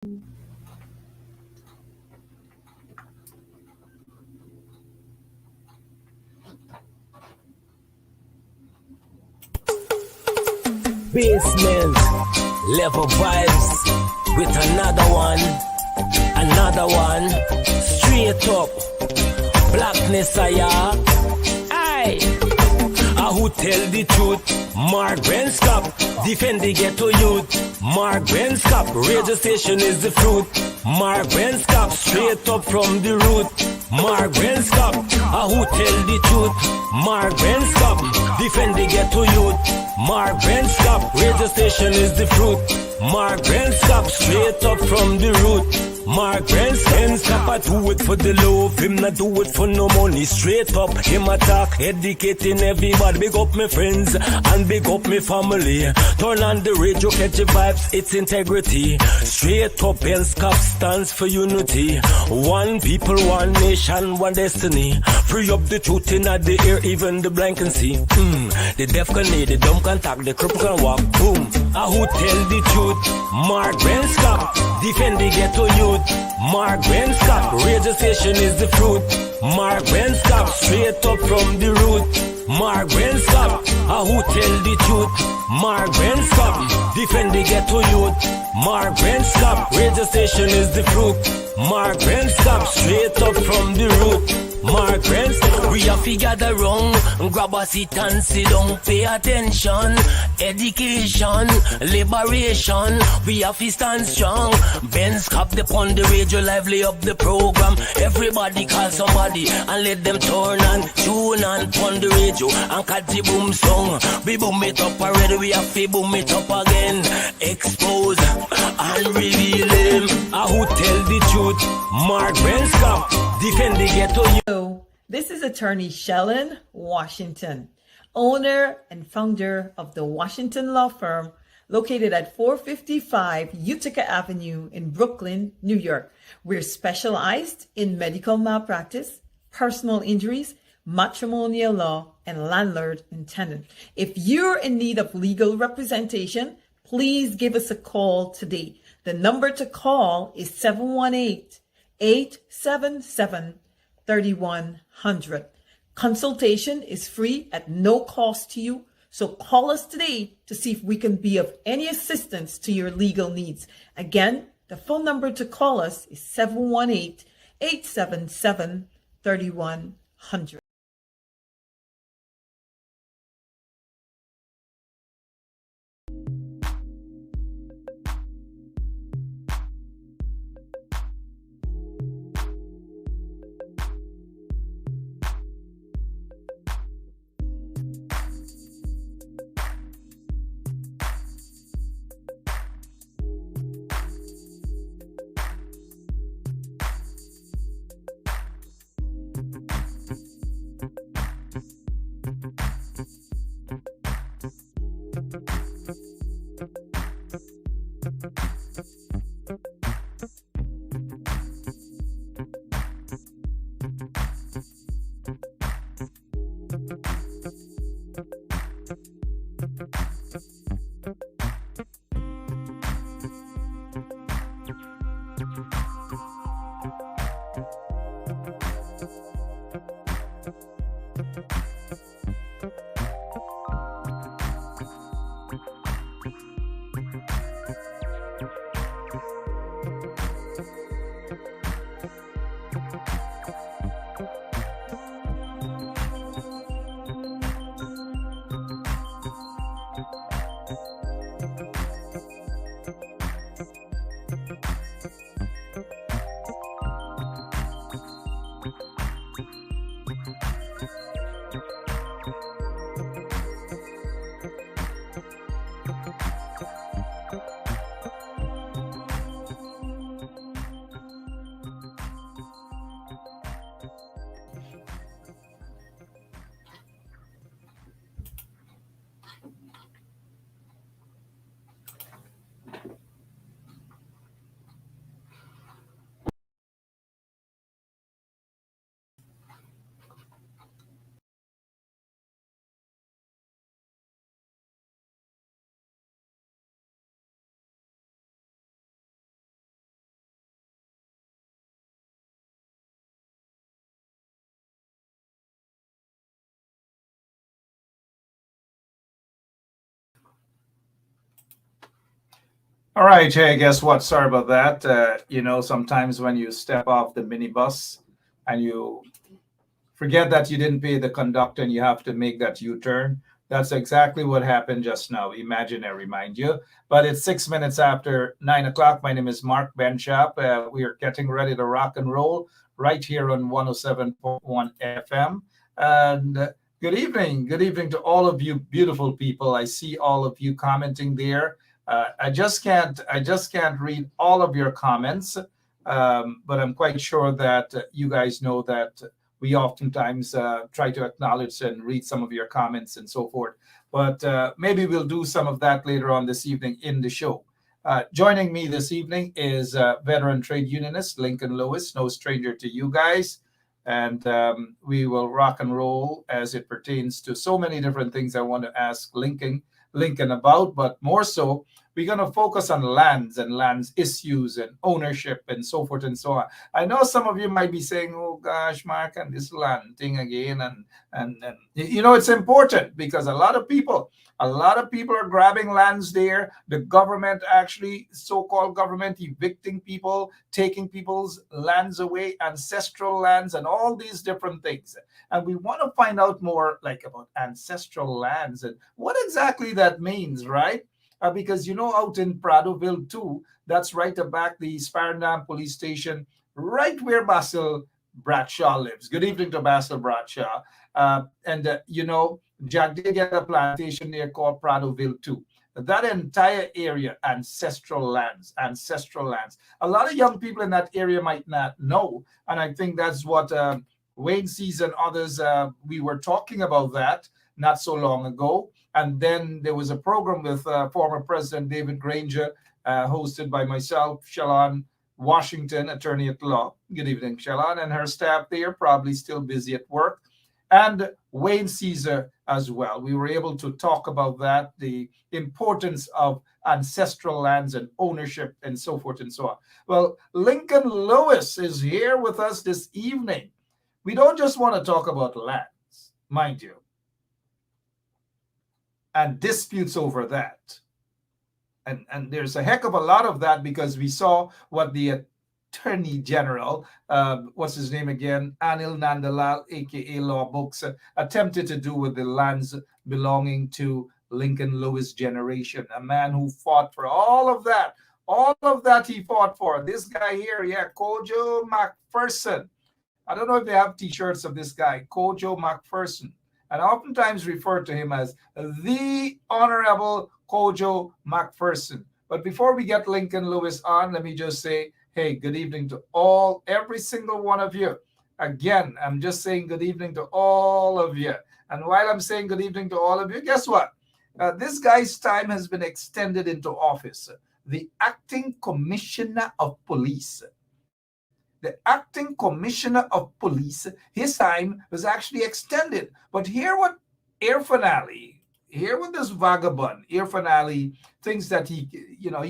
Basement level vibes with another one, straight up blackness. Aye, who tell the truth? Mark Benscop, defend the ghetto youth. Mark Benscop, radio station is the fruit. Mark Benscop, straight up from the root. Mark Benscop, who tell the truth? Mark Benscop, defend the ghetto youth. Mark Benscop, radio station is the fruit. Mark Benscop, straight up from the root. Mark Benscop, I do it for the love, him not do it for no money. Straight up, him attack, educating everybody. Big up my friends and big up my family. Turn on the radio, catch the vibes, it's integrity. Straight up, Benscop stands for unity. One people, one nation, one destiny. Free up the truth in the air, even the blind can see. The deaf can hear, the dumb can talk, the cripple can walk. Boom, who tell the truth? Mark Benscop, defend the ghetto youth. Mark Benscop, radio station is the fruit. Mark Benscop, straight up from the root. Mark Benscop, who tell the truth? Mark Benscop, defend the ghetto youth. Mark Benscop, radio station is the fruit. Mark Benscop, straight up from the root. Mark Benscop, we have to gather wrong, grab a seat and sit down, pay attention. Education, liberation, we have to stand strong. Benscop upon the radio, lively up the program. Everybody call somebody and let them turn and tune and on the radio and catch the boom song. We boom it up already, we have to boom it up again. Expose and reveal him, who tell the truth? Mark Benscop, defend the ghetto. Hello, this is attorney Shellen Washington, owner and founder of the Washington Law Firm, located at 455 Utica Avenue in Brooklyn, New York. We're specialized in medical malpractice, personal injuries, matrimonial law, and landlord and tenant. If you're in need of legal representation, please give us a call today. The number to call is 718-877-3100. Consultation is free at no cost to you, so call us today to see if we can be of any assistance to your legal needs. Again, the phone number to call us is 718-877-3100. All right, hey, guess what? Sorry about that. Sometimes when you step off the minibus and you forget that you didn't pay the conductor and you have to make that U-turn. That's exactly what happened just now. Imaginary, mind you. But it's 6 minutes after 9 o'clock. My name is Mark Benchap. We are getting ready to rock and roll right here on 107.1 FM. And good evening. Good evening to all of you beautiful people. I see all of you commenting there. I just can't read all of your comments, but I'm quite sure that you guys know that we oftentimes try to acknowledge and read some of your comments and so forth. But maybe we'll do some of that later on this evening in the show. Joining me this evening is veteran trade unionist Lincoln Lewis, no stranger to you guys. And we will rock and roll as it pertains to so many different things I want to ask Lincoln about, but more so, we're going to focus on lands and lands issues and ownership and so forth and so on. I know some of you might be saying, "Oh gosh, Mark, and this land thing again," and it's important because a lot of people are grabbing lands there. The government, actually, so-called government, evicting people, taking people's lands away, ancestral lands, and all these different things. And we want to find out more, like, about ancestral lands and what exactly that means, right? Because out in Pradoville too, that's right back the Sparendam police station, right where Basil Bradshaw lives. Good evening to Basil Bradshaw. Jack did get a plantation there called Pradoville too. That entire area, ancestral lands. A lot of young people in that area might not know, and I think that's what Wayne sees and others. We were talking about that not so long ago. And then there was a program with former President David Granger, hosted by myself, Shalon Washington, attorney at law. Good evening, Shalon, and her staff there, probably still busy at work. And Wayne Caesar as well. We were able to talk about that, the importance of ancestral lands and ownership and so forth and so on. Well, Lincoln Lewis is here with us this evening. We don't just want to talk about lands, mind you, and disputes over that. And there's a heck of a lot of that because we saw what the Attorney General, what's his name again, Anil Nandalal, aka Law Books, attempted to do with the lands belonging to Lincoln Lewis generation, a man who fought for all of that. All of that he fought for. This guy here, Kojo McPherson. I don't know if they have t-shirts of this guy, Kojo McPherson. And I oftentimes refer to him as the Honorable Kojo McPherson. But before we get Lincoln Lewis on, let me just say, hey, good evening to every single one of you. Again, I'm just saying good evening to all of you. And while I'm saying good evening to all of you, guess what? This guy's time has been extended into office. The acting commissioner of police. The acting commissioner of police, his time was actually extended. But hear what this vagabond, Irfan thinks that he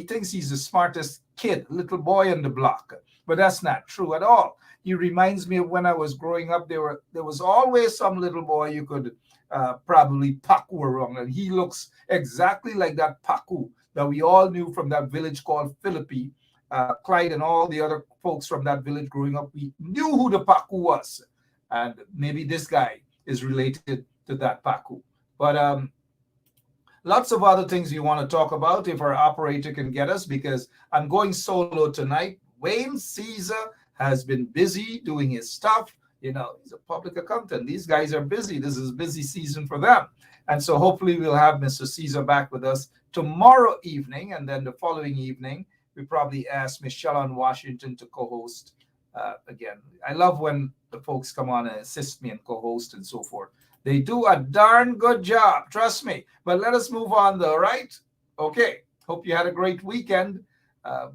thinks he's the smartest kid, little boy on the block. But that's not true at all. He reminds me of when I was growing up, there was always some little boy you could probably paku around. And he looks exactly like that paku that we all knew from that village called Philippi. Clyde and all the other folks from that village growing up, we knew who the Paku was. And maybe this guy is related to that Paku. But lots of other things you want to talk about if our operator can get us, because I'm going solo tonight. Wayne Caesar has been busy doing his stuff. He's a public accountant. These guys are busy. This is busy season for them. And so hopefully we'll have Mr. Caesar back with us tomorrow evening, and then the following evening, we probably ask Michelle on Washington to co-host again. I love when the folks come on and assist me and co-host and so forth. They do a darn good job, trust me. But let us move on though, right? Okay. Hope you had a great weekend.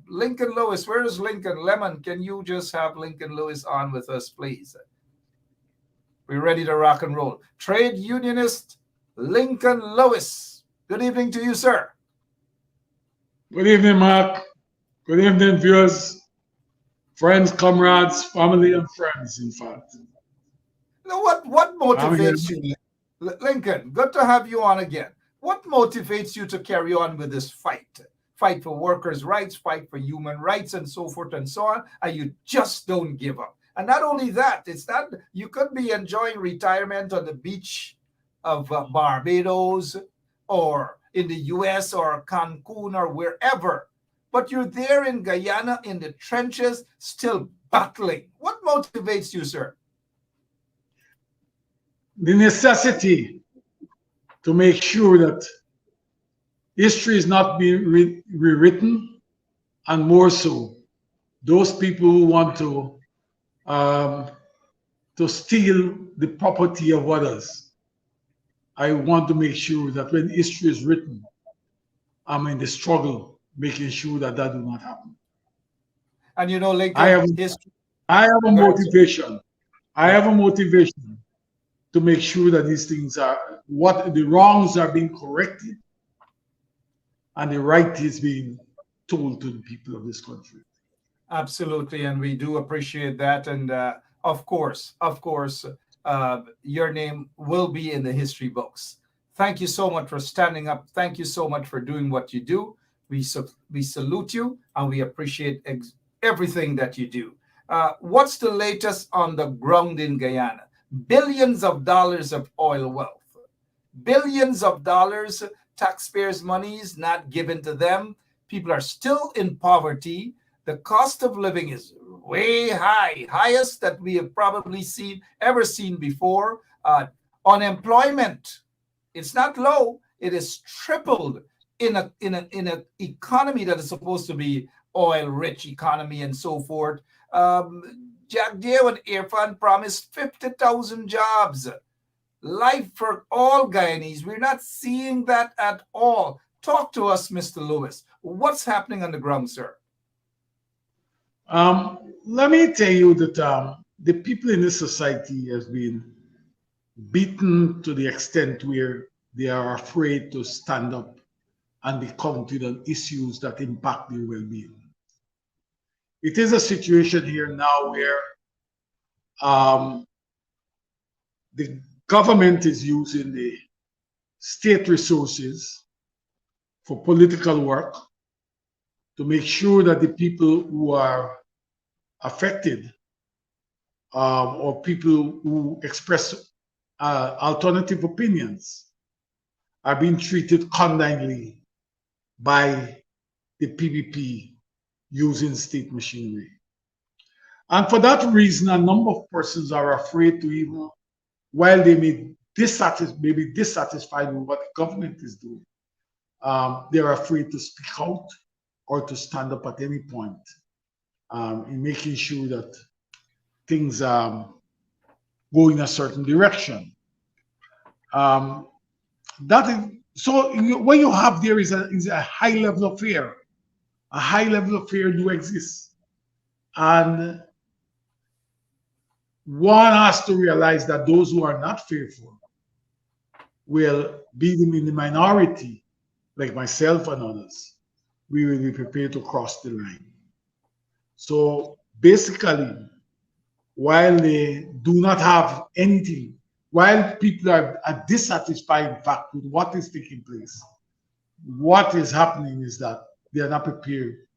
Lincoln Lewis, where is Lincoln? Lemon, can you just have Lincoln Lewis on with us, please? We're ready to rock and roll. Trade unionist Lincoln Lewis. Good evening to you, sir. Good evening, Mark. Good evening, viewers, friends, comrades, family, and friends, in fact. Now, what motivates you, Lincoln? Good to have you on again. What motivates you to carry on with this fight? fight for workers' rights, fight for human rights, and so forth and so on, and you just don't give up. And not only that, it's not, you could be enjoying retirement on the beach of Barbados or in the US or Cancun or wherever, but you're there in Guyana in the trenches still battling. What motivates you, sir? The necessity to make sure that history is not being rewritten, and more so, those people who want to steal the property of others. I want to make sure that when history is written, I'm in the struggle, making sure that that do not happen. And you know, Lincoln, I have history. I have a Go ahead, sir. motivation. I have a motivation to make sure that these things are, what the wrongs are being corrected and the right is being told to the people of this country. Absolutely, and we do appreciate that. And of course, your name will be in the history books. Thank you so much for standing up. Thank you so much for doing what you do. We salute you, and we appreciate everything that you do. What's the latest on the ground in Guyana? Billions of dollars of oil wealth, billions of dollars, taxpayers' money is not given to them. People are still in poverty. The cost of living is way high, highest that we have probably ever seen before. Unemployment, it's not low. It is tripled in an economy that is supposed to be oil-rich economy and so forth. Jack Deo and Irfan promised 50,000 jobs, life for all Guyanese. We're not seeing that at all. Talk to us, Mr. Lewis. What's happening on the ground, sir? Let me tell you that the people in this society has been beaten to the extent where they are afraid to stand up and be counted on issues that impact their well-being. It is a situation here now where the government is using the state resources for political work to make sure that the people who are affected or people who express alternative opinions are being treated condemnably by the PPP using state machinery. And for that reason, a number of persons are afraid to even, while they may be dissatisfied with what the government is doing, they're afraid to speak out or to stand up at any point in making sure that things go in a certain direction. That is, so what you have there is a high level of fear. A high level of fear do exist. And one has to realize that those who are not fearful will be in the minority, like myself and others. We will be prepared to cross the line. So basically, while they do not have anything, while people are dissatisfied, in fact, with what is taking place, what is happening is that they are not prepared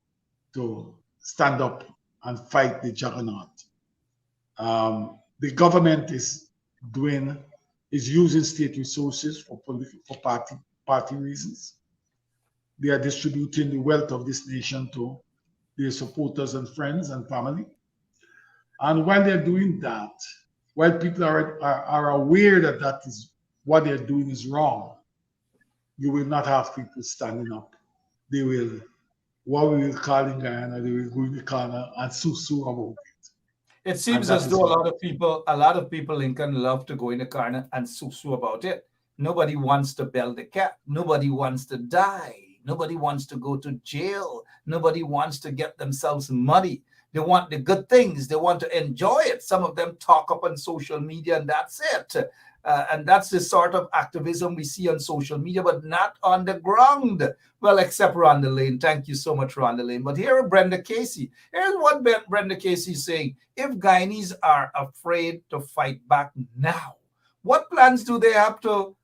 to stand up and fight the juggernaut. The government is using state resources for party reasons. They are distributing the wealth of this nation to their supporters and friends and family. And while they're doing that, while people are aware that that is what they're doing is wrong, you will not have people standing up. They will, what we will call in Guyana, they will go in the corner and sue about it. It seems as though a lot of people, Lincoln, love to go in the corner and sue about it. Nobody wants to bell the cat. Nobody wants to die. Nobody wants to go to jail. Nobody wants to get themselves muddy. They want the good things. They want to enjoy it. Some of them talk up on social media and that's it. And that's the sort of activism we see on social media, but not on the ground. Well, except Rhonda Lane. Thank you so much, Rhonda Lane. But here is Brenda Casey. Here's what Brenda Casey is saying. If Guyanese are afraid to fight back now, what plans do they have to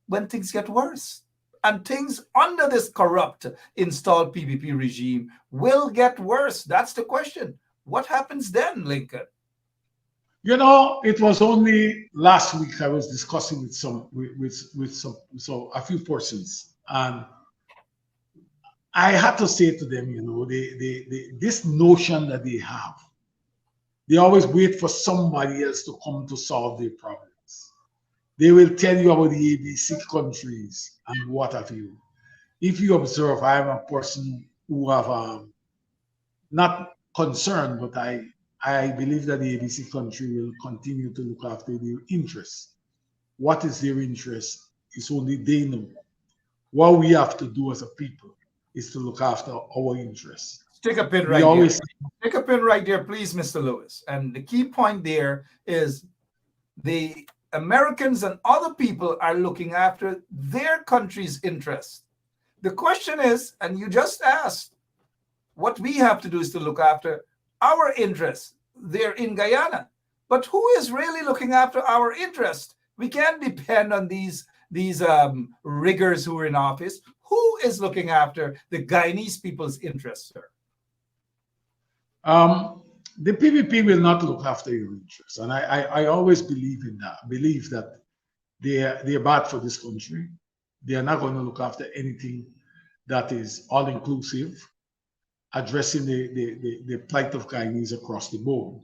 when things get worse? And things under this corrupt installed PPP regime will get worse. That's the question. What happens then, Lincoln? You know, it was only last week I was discussing with a few persons, and I had to say to them, you know, this notion that they have, they always wait for somebody else to come to solve their problems. They will tell you about the ABC countries and what have you. If you observe, I am a person who have not concerned, but I believe that the ABC country will continue to look after their interests. What is their interest is only they know. What we have to do as a people is to look after our interests. Take a pin We right always there. Take a pin right there, please, Mr. Lewis. And the key point there is the Americans and other people are looking after their country's interests. The question is, and you just asked, what we have to do is to look after our interests. They're in Guyana. But who is really looking after our interests? We can't depend on these riggers who are in office. Who is looking after the Guyanese people's interests, sir? The PPP will not look after your interests, and I always believe in that. Believe that they're bad for this country. They are not going to look after anything that is all inclusive, addressing the plight of Guyanese across the board.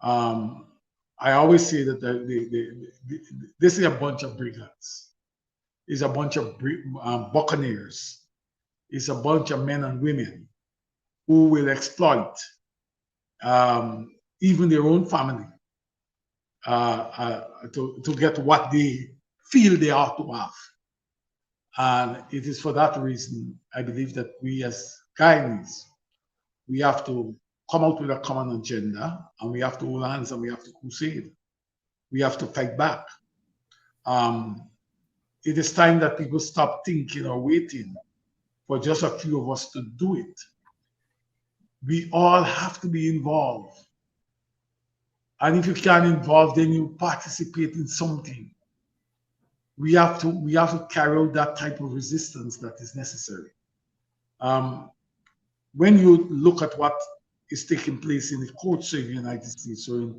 I always say that this is a bunch of brigands. It's a bunch of buccaneers. It's a bunch of men and women who will exploit even their own family to get what they feel they ought to have. And it is for that reason I believe that we as Guyanese, we have to come out with a common agenda, and we have to hold hands, and we have to crusade. We have to fight back. It is time that people stop thinking or waiting for just a few of us to do it. We all have to be involved. And if you can't involve, then you participate in something. We have to carry out that type of resistance that is necessary. When you look at what is taking place in the courts in the United States, so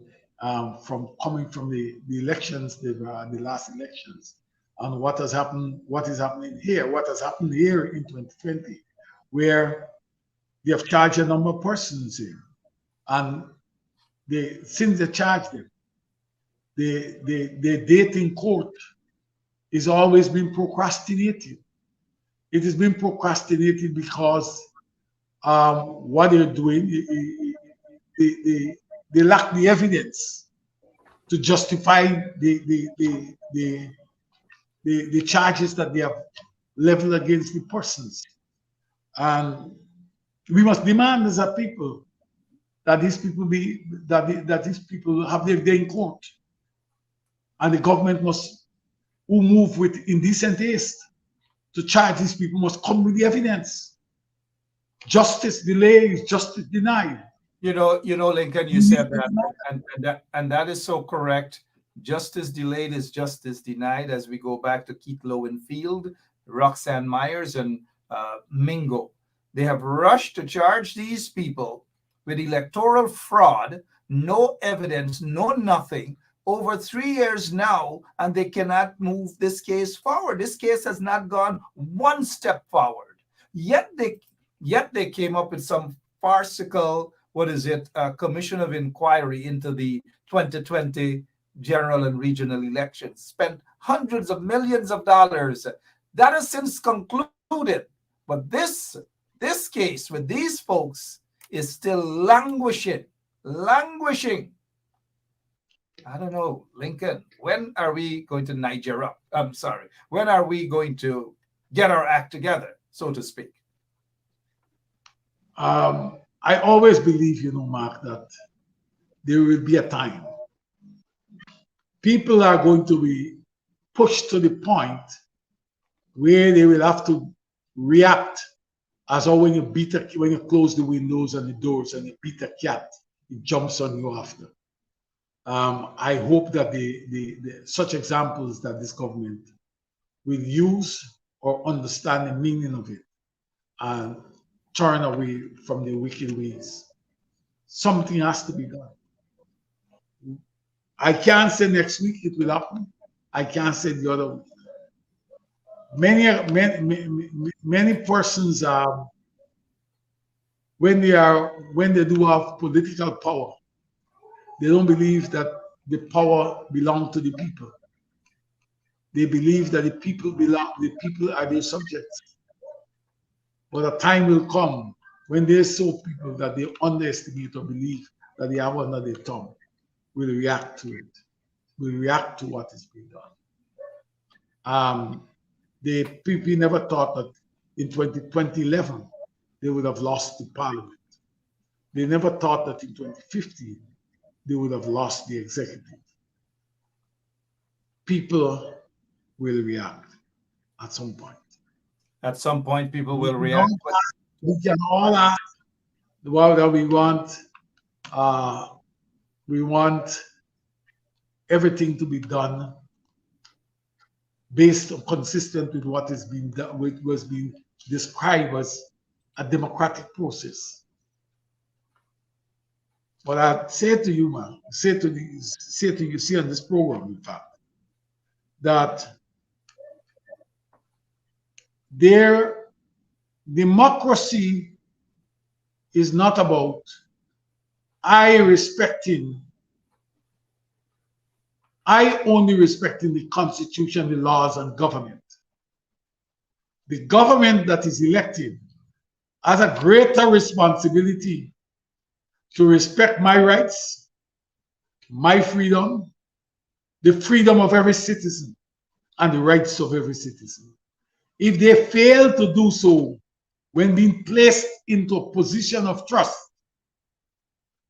from the elections, the last elections, and what is happening here, what has happened here in 2020, where they have charged a number of persons here, and since they charged them, the date in court is always been procrastinated. It has been procrastinated because what they're doing, they lack the evidence to justify the charges that they have leveled against the persons. And we must demand as a people that these people these people have their day in court, and the government must, who move with indecent haste to charge these people, must come with the evidence. Justice delayed is justice denied. You know, Lincoln, you said that, and that is so correct. Justice delayed is justice denied. As we go back to Keith Lowenfield, Roxanne Myers, and Mingo, they have rushed to charge these people with electoral fraud, no evidence, no nothing, over 3 years now, and they cannot move this case forward. This case has not gone one step forward. Yet they came up with some farcical, commission of inquiry into the 2020 general and regional elections, spent hundreds of millions of dollars. That has since concluded. But this case with these folks is still languishing. I don't know, Lincoln, when are we going to Niger up? I'm sorry. When are we going to get our act together, so to speak? I always believe, Mark, that there will be a time. People are going to be pushed to the point where they will have to react as when you close the windows and the doors and you beat a cat, it jumps on you after. I hope that the such examples that this government will use or understand the meaning of it and turn away from the wicked ways. Something has to be done. I can't say next week it will happen. I can't say the other week. Many persons when they do have political power, they don't believe that the power belongs to the people. They believe that the people are their subjects. But a time will come when they saw people that they underestimate or believe that they have under their tongue will react to it, will react to what is being done. The people never thought that in 2011 they would have lost the parliament. They never thought that in 2015 they would have lost the executive. People will react at some point. At some point, people will react. We can all ask that we want everything to be done based on consistent with what is being done, with was being described as a democratic process. But I say to you, man, say to you, see on this program, in fact, that their democracy is not about I only respecting the Constitution, the laws, and government. The government that is elected has a greater responsibility to respect my rights, my freedom, the freedom of every citizen, and the rights of every citizen. If they fail to do so when being placed into a position of trust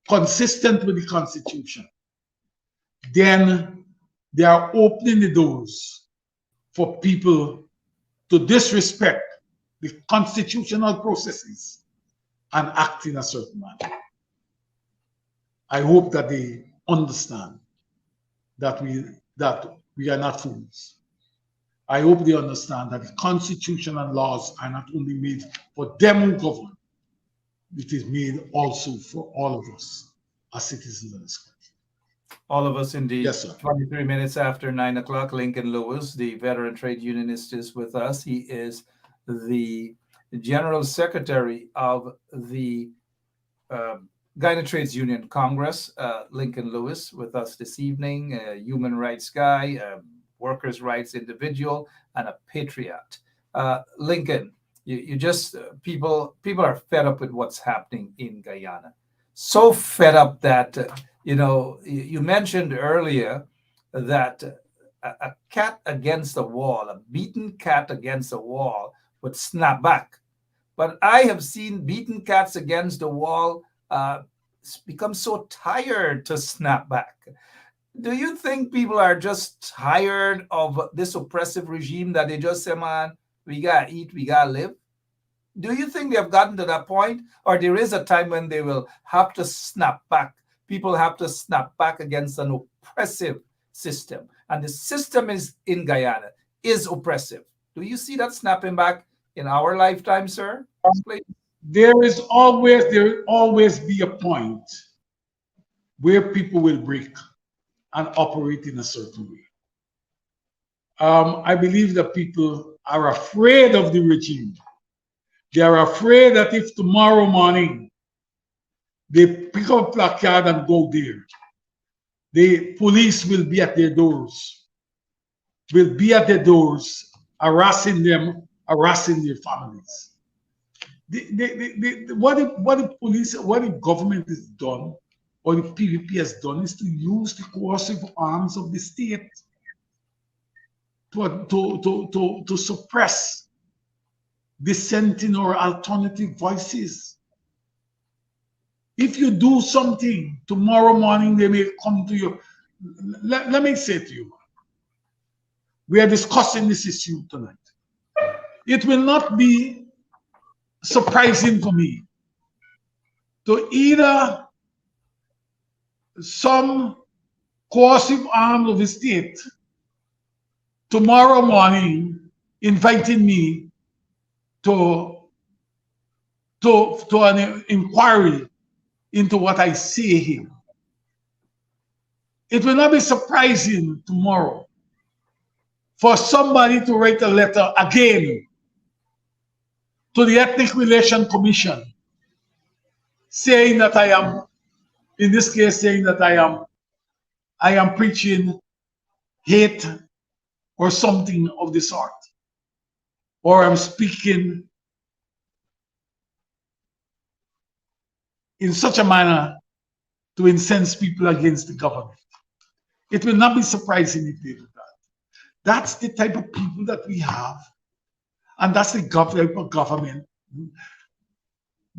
consistent with the Constitution, then they are opening the doors for people to disrespect the constitutional processes and act in a certain manner. I hope that they understand that we are not fools. I hope they understand that the Constitution and laws are not only made for them who govern, it is made also for all of us as citizens of this country. All of us, indeed. Yes, sir. 23 minutes after 9 o'clock, Lincoln Lewis, the veteran trade unionist, is with us. He is the General Secretary of the Guyana Trades Union Congress. Lincoln Lewis with us this evening, a human rights guy, a workers' rights individual, and a patriot. Lincoln, you just people are fed up with what's happening in Guyana. So fed up that you mentioned earlier that a cat against a wall, a beaten cat against a wall, would snap back. But I have seen beaten cats against the wall become so tired to snap back. Do you think people are just tired of this oppressive regime that they just say, man, we gotta eat, we gotta live? Do you think they have gotten to that point? Or there is a time when they will have to snap back? People have to snap back against an oppressive system. And the system in Guyana is oppressive. Do you see that snapping back in our lifetime, sir? Please. There will always be a point where people will break and operate in a certain way. I believe that people are afraid of the regime. They are afraid that if tomorrow morning they pick up a placard and go there, the police will be at their doors, harassing them, harassing their families. What the government has done, or the PVP has done, is to use the coercive arms of the state to suppress dissenting or alternative voices. If you do something, tomorrow morning they may come to you. Let me say to you, we are discussing this issue tonight. It will not be surprising for me to either some coercive arm of the state tomorrow morning inviting me to an inquiry into what I say here. It will not be surprising tomorrow for somebody to write a letter again to the Ethnic Relation Commission saying that I am, in this case, saying that I am preaching hate or something of the sort, or I'm speaking in such a manner to incense people against the government. It will not be surprising if they do that. That's the type of people that we have, and that's the type of government.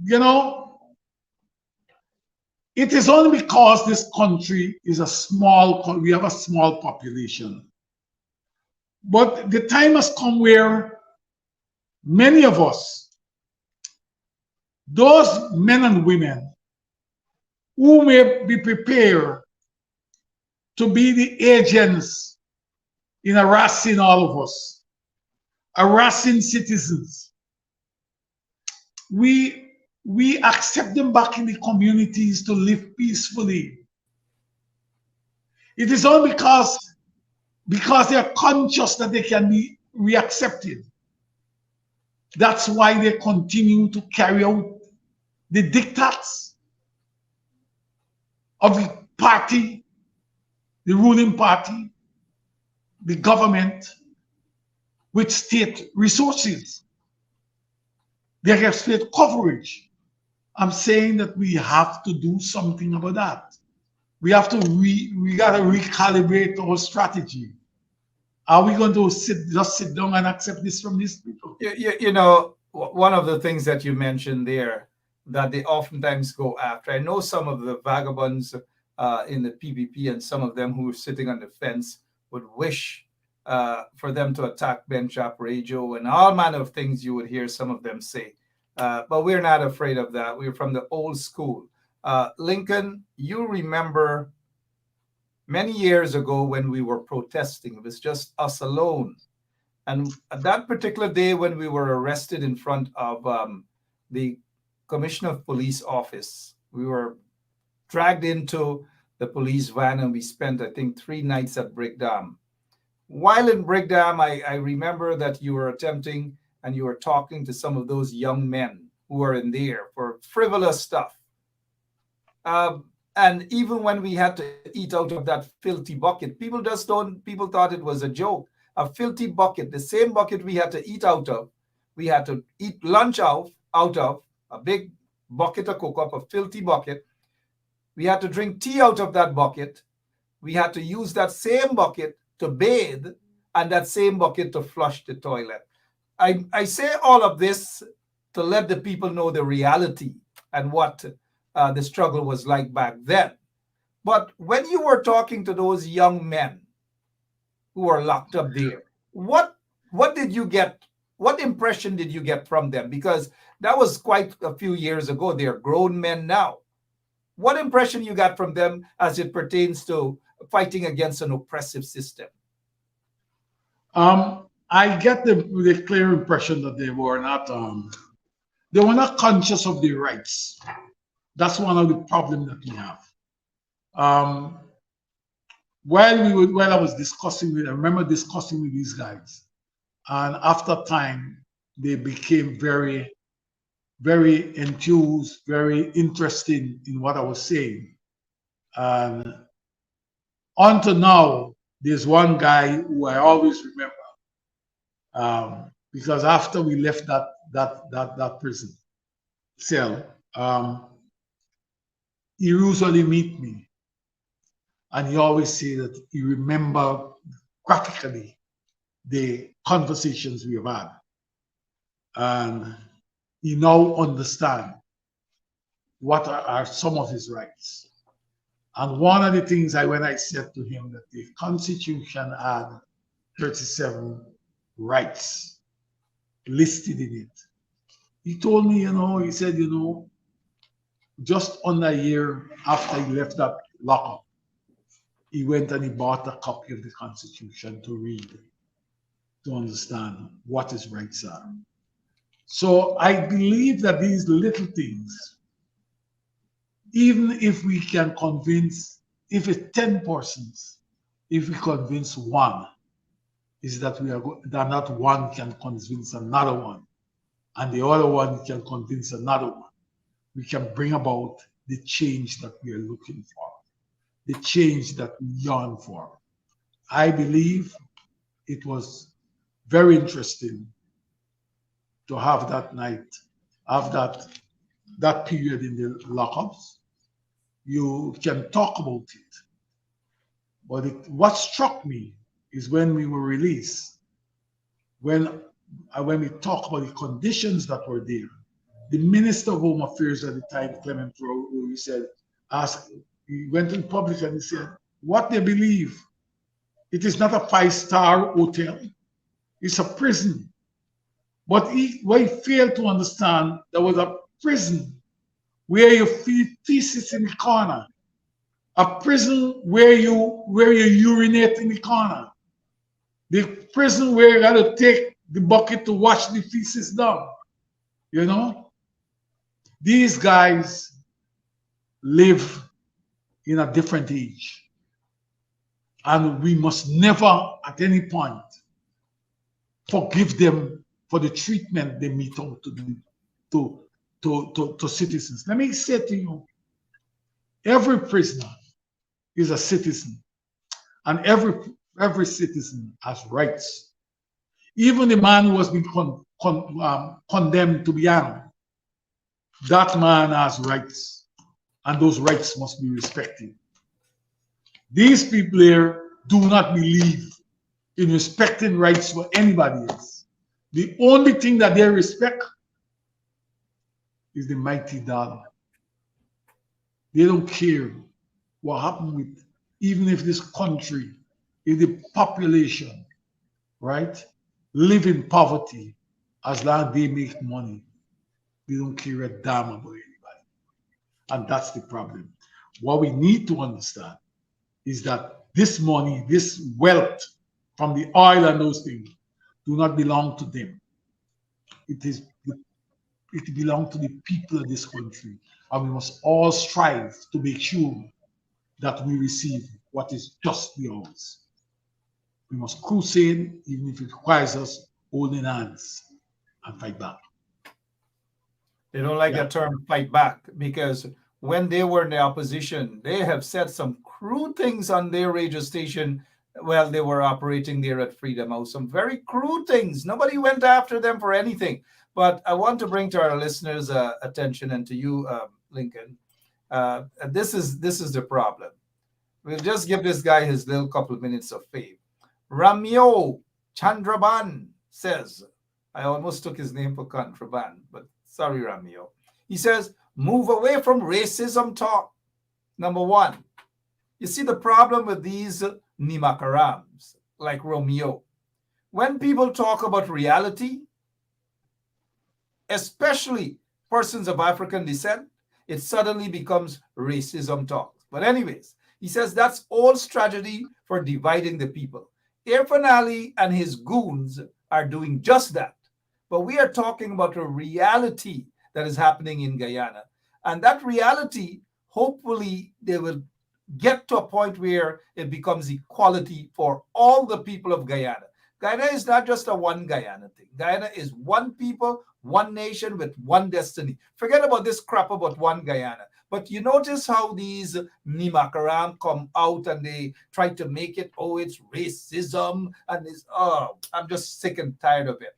You know, it is only because this country is a small, we have a small population. But the time has come where many of us, those men and women who may be prepared to be the agents in harassing all of us, harassing citizens, we accept them back in the communities to live peacefully. It is all because they are conscious that they can be reaccepted. That's why they continue to carry out the diktats of the party, the ruling party, the government, with state resources. They have state coverage. I'm saying that we have to do something about that. We have to we got to recalibrate our strategy. Are we going to just sit down and accept this from these people? You know, one of the things that you mentioned there that they oftentimes go after. I know some of the vagabonds in the PPP and some of them who are sitting on the fence would wish for them to attack Benchop Radio and all manner of things you would hear some of them say. But we're not afraid of that. We're from the old school. Lincoln, you remember many years ago when we were protesting, it was just us alone. And that particular day when we were arrested in front of the Commissioner of Police office, we were dragged into the police van and we spent, I think, 3 nights at Brickdam. While in Brickdam, I remember that you were attempting and you were talking to some of those young men who were in there for frivolous stuff. And even when we had to eat out of that filthy bucket, people thought it was a joke. A filthy bucket, the same bucket we had to eat out of, we had to eat lunch out of, a big bucket of cocoa, a filthy bucket. We had to drink tea out of that bucket. We had to use that same bucket to bathe and that same bucket to flush the toilet. I say all of this to let the people know the reality and what the struggle was like back then. But when you were talking to those young men who were locked up there, what did you get? What impression did you get from them? Because that was quite a few years ago. They're grown men now. What impression you got from them as it pertains to fighting against an oppressive system? I get the clear impression that they were not conscious of their rights. That's one of the problems that we have. While I was discussing I remember discussing with these guys, and after time, they became very, very enthused, very interested in what I was saying. And until now, there's one guy who I always remember, because after we left that prison cell, he usually meet me, and he always say that he remember graphically the conversations we have had, and he now understand what are some of his rights. And one of the things when I said to him that the Constitution had 37 rights listed in it, he told me, he said, just under a year after he left that lockup, he went and he bought a copy of the Constitution to read. to understand what his rights are. So I believe that these little things, even if we can convince, if it's 10 persons, if we convince one, is that that not one can convince another one, and the other one can convince another one. We can bring about the change that we are looking for, the change that we yearn for. I believe it was very interesting to have that night, have that period in the lockups. You can talk about it, but what struck me is when we were released, when we talk about the conditions that were there. The Minister of Home Affairs at the time, Clement Rowe, he said, he went in public and he said, what they believe, it is not a 5-star hotel, it's a prison. But what he failed to understand, there was a prison where you feed feces in the corner, a prison where you urinate in the corner, the prison where you got to take the bucket to wash the feces down. You know, these guys live in a different age, and we must never at any point forgive them for the treatment they mete out to citizens. Let me say to you, every prisoner is a citizen, and every citizen has rights. Even the man who has been condemned to be hanged, that man has rights, and those rights must be respected. These people here do not believe in respecting rights for anybody else. The only thing that they respect is the mighty dollar. They don't care what happened with, even if this country, if the population, right, live in poverty, as long as they make money, they don't care a damn about anybody. And that's the problem. What we need to understand is that this money, this wealth from the oil and those things do not belong to them. It belongs to the people of this country. And we must all strive to make sure that we receive what is justly ours. We must crusade, even if it requires us holding hands, and fight back. They don't like that term, fight back, because when they were in the opposition, they have said some crude things on their radio station while they were operating there at Freedom House. Some very crude things. Nobody went after them for anything. But I want to bring to our listeners' attention, and to you, Lincoln, this is the problem. We'll just give this guy his little couple of minutes of fame. Ramyo Chandraban says, I almost took his name for contraband, but sorry, Ramyo. He says, move away from racism talk. Number one, you see the problem with these Nimakarams, like Romeo. When people talk about reality, especially persons of African descent, it suddenly becomes racism talk. But anyways, he says that's all strategy for dividing the people. Irfan Ali and his goons are doing just that. But we are talking about a reality that is happening in Guyana. And that reality, hopefully, they will get to a point where it becomes equality for all the people of Guyana. Guyana is not just a one Guyana thing. Guyana is one people, one nation with one destiny. Forget about this crap about one Guyana. But you notice how these Nimakaram come out and they try to make it, oh, it's racism. And it's, oh, I'm just sick and tired of it.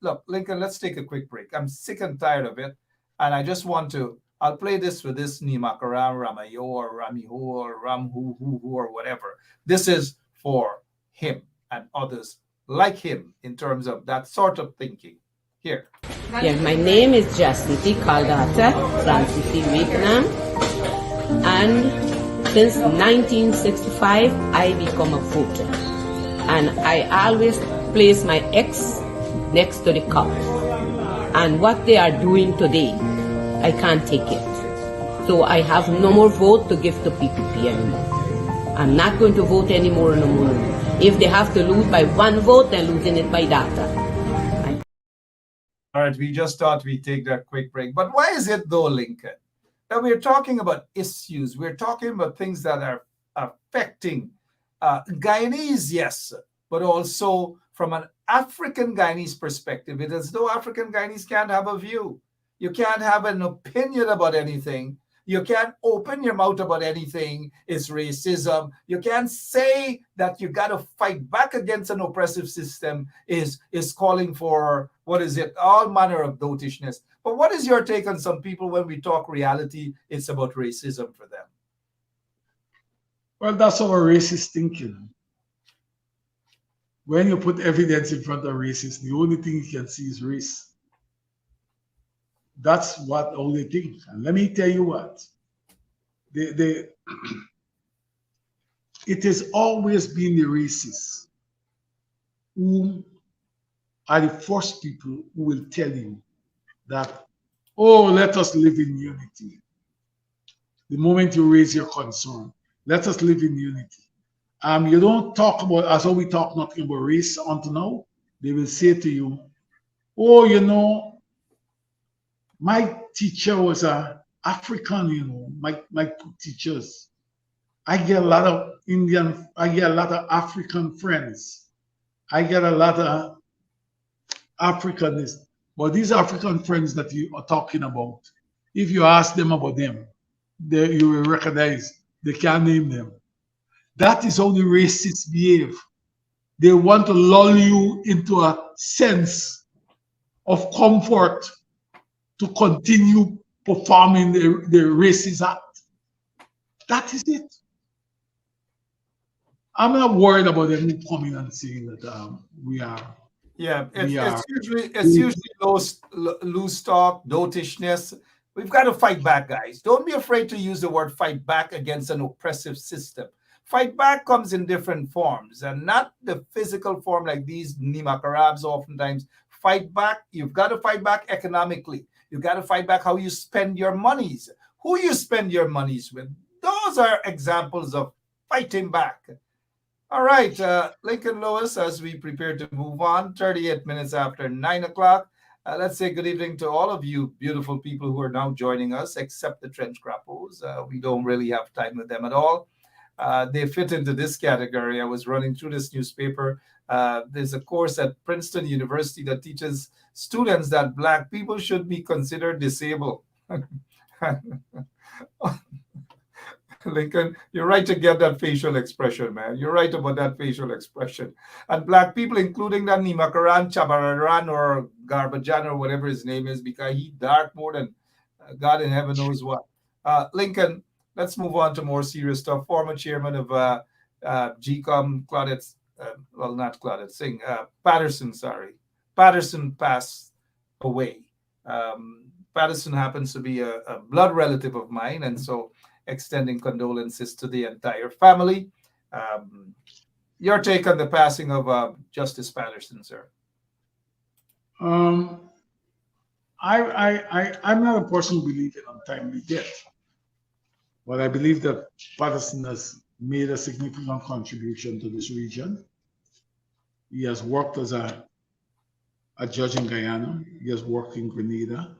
Look, Lincoln, let's take a quick break. I'm sick and tired of it. And I just want to, I'll play this with this Nimakaram, Ramayo, or Ramiho, or Ramhu, or whatever. This is for him and others like him in terms of that sort of thinking. Here. Yeah, my name is Jasmine Kaldata Francis Vietnam, and since 1965 I become a voter, and I always place my ex next to the cop, and what they are doing today, I can't take it. So I have no more vote to give to PPP anymore. I'm not going to vote anymore no more. If they have to lose by 1 vote, they're losing it by data. All right, we just thought we'd take that quick break. But why is it though, Lincoln? Now we're talking about issues. We're talking about things that are affecting Guyanese, yes, but also from an African Guyanese perspective. It is as though African Guyanese can't have a view. You can't have an opinion about anything. You can't open your mouth about anything. It's racism. You can't say that you got to fight back against an oppressive system is calling for, what is it, all manner of dotishness. But what is your take on some people when we talk reality, it's about racism for them? Well, that's our racist thinking. When you put evidence in front of racists, the only thing you can see is race. That's what all they think. And let me tell you what, it has always been the racists who are the first people who will tell you that, oh, let us live in unity. The moment you raise your concern, let us live in unity. You don't talk about, as though we talk nothing about race until now. They will say to you, oh, you know, my teacher was a African, you know, my teachers. I get a lot of I get a lot of African friends. I get a lot of Africanists. But these African friends that you are talking about, if you ask them about them, you will recognize they can't name them. That is how the racists behave. They want to lull you into a sense of comfort to continue performing the racist act. That is it. I'm not worried about them coming and saying that we are. Yeah, it's usually loose talk, dotishness. We've got to fight back, guys. Don't be afraid to use the word fight back against an oppressive system. Fight back comes in different forms, and not the physical form like these Nimakarabs oftentimes. Fight back, you've got to fight back economically. You've got to fight back how you spend your monies, who you spend your monies with. Those are examples of fighting back. All right, Lincoln Lewis, as we prepare to move on, 38 minutes after 9 o'clock. Let's say good evening to all of you beautiful people who are now joining us, except the trench crappos. We don't really have time with them at all. They fit into this category. I was running through this newspaper. There's a course at Princeton University that teaches students that Black people should be considered disabled. Lincoln, you're right to get that facial expression, man. You're right about that facial expression. And Black people, including that Nimakaran, Chabararan, or Garbajan, or whatever his name is, because he dark more than God in heaven knows what. Lincoln, let's move on to more serious stuff. Former chairman of GCOM, Claudette, well, not Claudette Singh, Patterson, sorry. Patterson passed away. Patterson happens to be a blood relative of mine, and so extending condolences to the entire family. Your take on the passing of Justice Patterson, sir? I'm not a person who believes in untimely death, but I believe that Patterson has made a significant contribution to this region. He has worked as a judge in Guyana. He has worked in Grenada.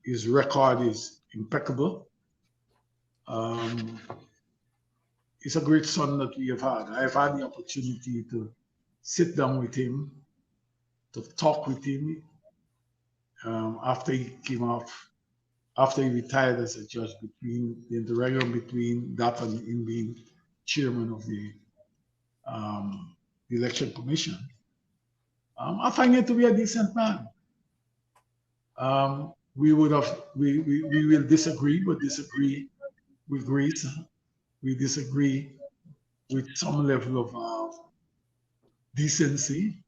His record is impeccable. He's a great son that we have had. I've had the opportunity to sit down with him, to talk with him after he came off, after he retired as a judge, between the interregnum between that and him being chairman of the election commission. I find him to be a decent man. We will disagree, but disagree with grace. We disagree with some level of decency.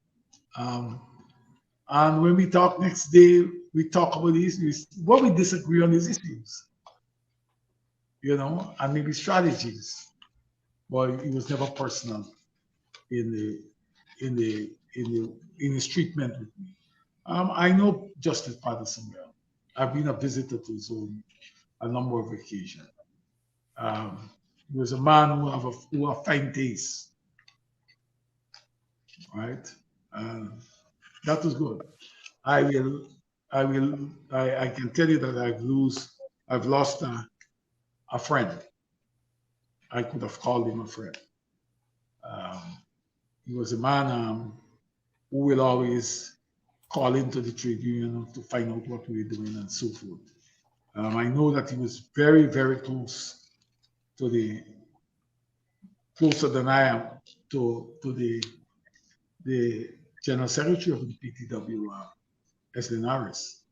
And when we talk next day, we talk about these, what we disagree on is issues, you know, and maybe strategies. But it was never personal in his treatment with me. I know Justice Patterson well. I've been a visitor to his home a number of occasions. He was a man who have fine taste, right? That was good. I will, I can tell you that I've lost a friend. I could have called him a friend. Um, he was a man who will always call into the trade union to find out what we were doing and so forth. I know that he was very, very close to closer than I am to the General Secretary of the PTW, Eslin Harris.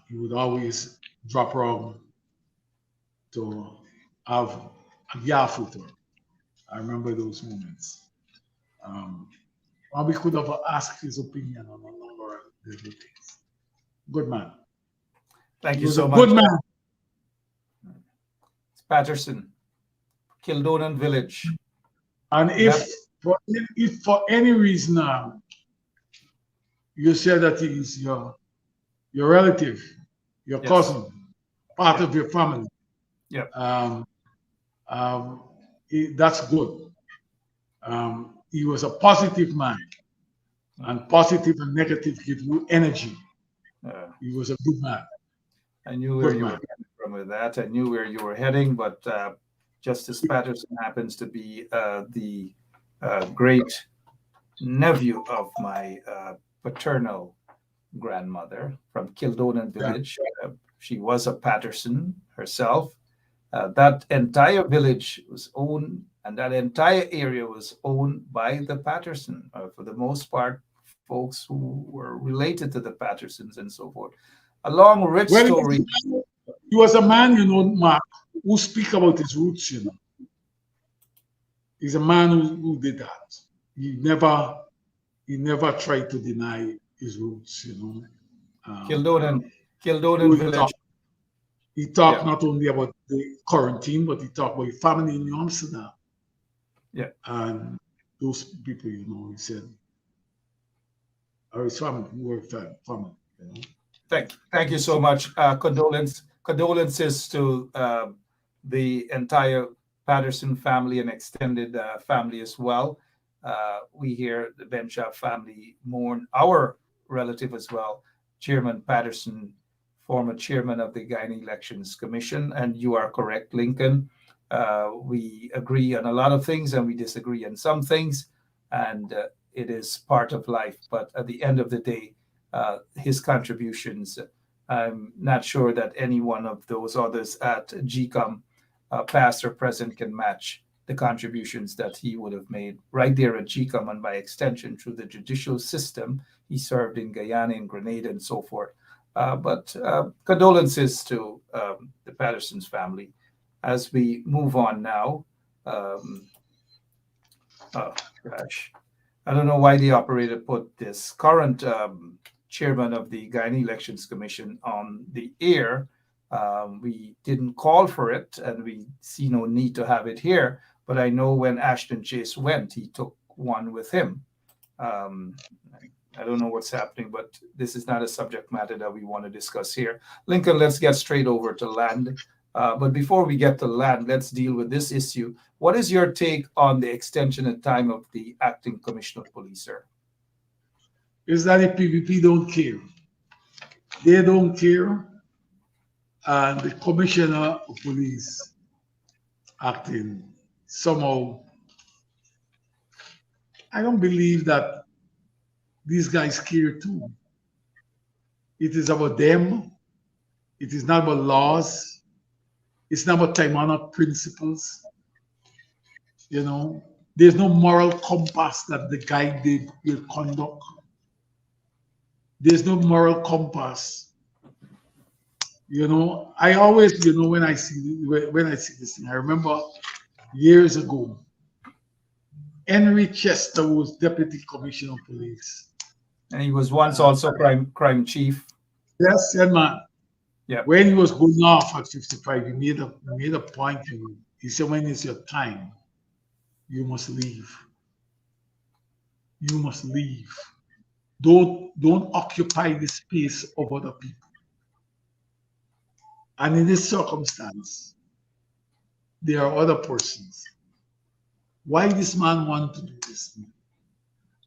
He would always drop around to have a yaff with her. I remember those moments. And we could have asked his opinion on a number of different things. Good man. Thank He you was so a much. good man. Patterson, Kildonan Village. And if for any reason you say that he is your relative, your Yes. cousin, part Yeah. of your family, Yeah. That's good. He was a positive man, and positive and negative give you energy. He was a good man. I knew where you were coming from with that. I knew where you were heading, but Justice Patterson happens to be the great nephew of my paternal grandmother from Kildonan Village. She was a Patterson herself. That entire village was owned, and that entire area was owned by the Patterson, for the most part, folks who were related to the Pattersons and so forth. A long, rich story. He was a man, Mark, who speak about his roots, He's a man who did that. He never tried to deny his roots, Kildonan Village. He talked not only about the quarantine, but he talked about family in New Amsterdam. Yeah. And those people, he said, his family, were family. Thank you so much. Condolences to the entire Patterson family and extended family as well. We here, the Benshaw family, mourn our relative as well, Chairman Patterson, former chairman of the Guyana Elections Commission. And you are correct, Lincoln. We agree on a lot of things and we disagree on some things, and it is part of life. But at the end of the day, his contributions, I'm not sure that any one of those others at GCOM, past or present, can match the contributions that he would have made right there at GCOM, and by extension through the judicial system. He served in Guyana and Grenada and so forth. But condolences to the Patterson's family. As we move on now, oh gosh, I don't know why the operator put this current chairman of the Guyana Elections Commission on the air. We didn't call for it, and we see no need to have it here. But I know when Ashton Chase went, he took one with him. I don't know what's happening, but this is not a subject matter that we want to discuss here. Lincoln, let's get straight over to land. But before we get to land, let's deal with this issue. What is your take on the extension of time of the acting commissioner of police, sir? Is that the PVP don't care. They don't care. And the commissioner of police acting somehow, I don't believe that these guys care too. It is about them. It is not about laws. It's not about time-honored principles. There's no moral compass that the guy did will conduct. There's no moral compass. I always, when I see this thing, I remember years ago, Henry Chester was deputy commissioner of police. And he was once also crime chief. Yes, man. Yeah. When he was going off at 55, he made a point to me. He said, when it's your time, you must leave. You must leave. Don't occupy the space of other people. And in this circumstance, there are other persons. Why this man want to do this?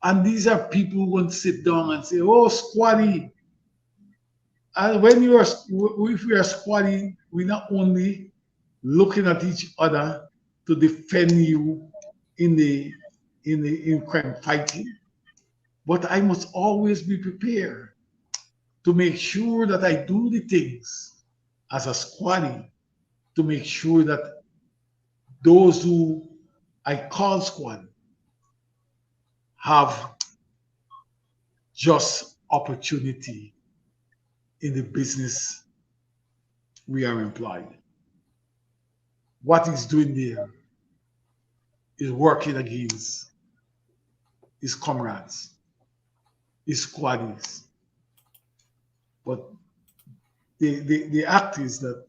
And these are people who want to sit down and say, oh, squatty. And when if we are squatty, we're not only looking at each other to defend you in crime fighting, but I must always be prepared to make sure that I do the things as a squatty to make sure that those who I call squad have just opportunity in the business we are employed. What he's doing there is working against his comrades, his squaddies. But the act is that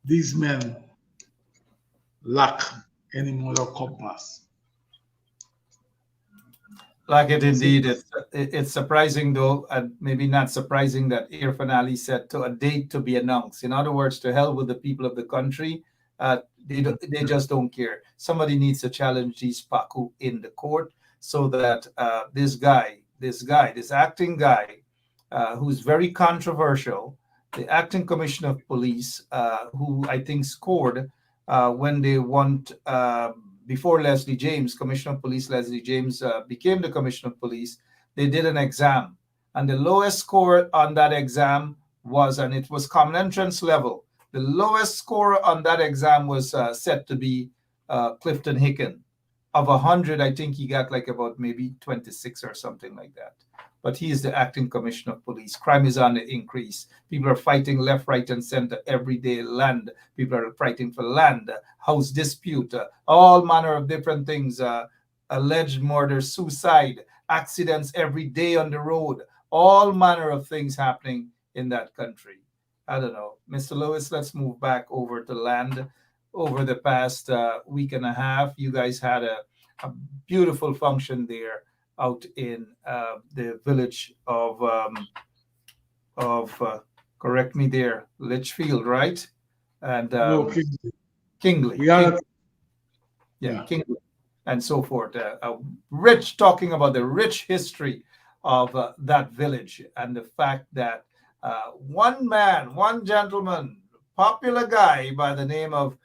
these men lack any moral compass. Like it indeed. It's surprising though, and maybe not surprising that Irfan Ali said to a date to be announced. In other words, to hell with the people of the country. They just don't care. Somebody needs to challenge these Paku in the court so that this acting guy, who's very controversial, the acting commissioner of police, who I think scored when they want before Leslie James, Commissioner of Police Leslie James became the Commissioner of Police, they did an exam. And the lowest score on that exam was, and it was common entrance level, the lowest score on that exam was set to be Clifton Hicken. Of 100, I think he got like about maybe 26 or something like that. But he is the acting commissioner of police. Crime is on the increase. People are fighting left, right, and center every day. Land. People are fighting for land, house dispute, all manner of different things. Alleged murder, suicide, accidents every day on the road. All manner of things happening in that country. I don't know. Mr. Lewis, let's move back over to land. Over the past week and a half, you guys had a beautiful function there out in the village of correct me there, Litchfield, right? And No, Kingley. Yeah. Kingley, and so forth. Talking about the rich history of that village and the fact that one gentleman, popular guy by the name of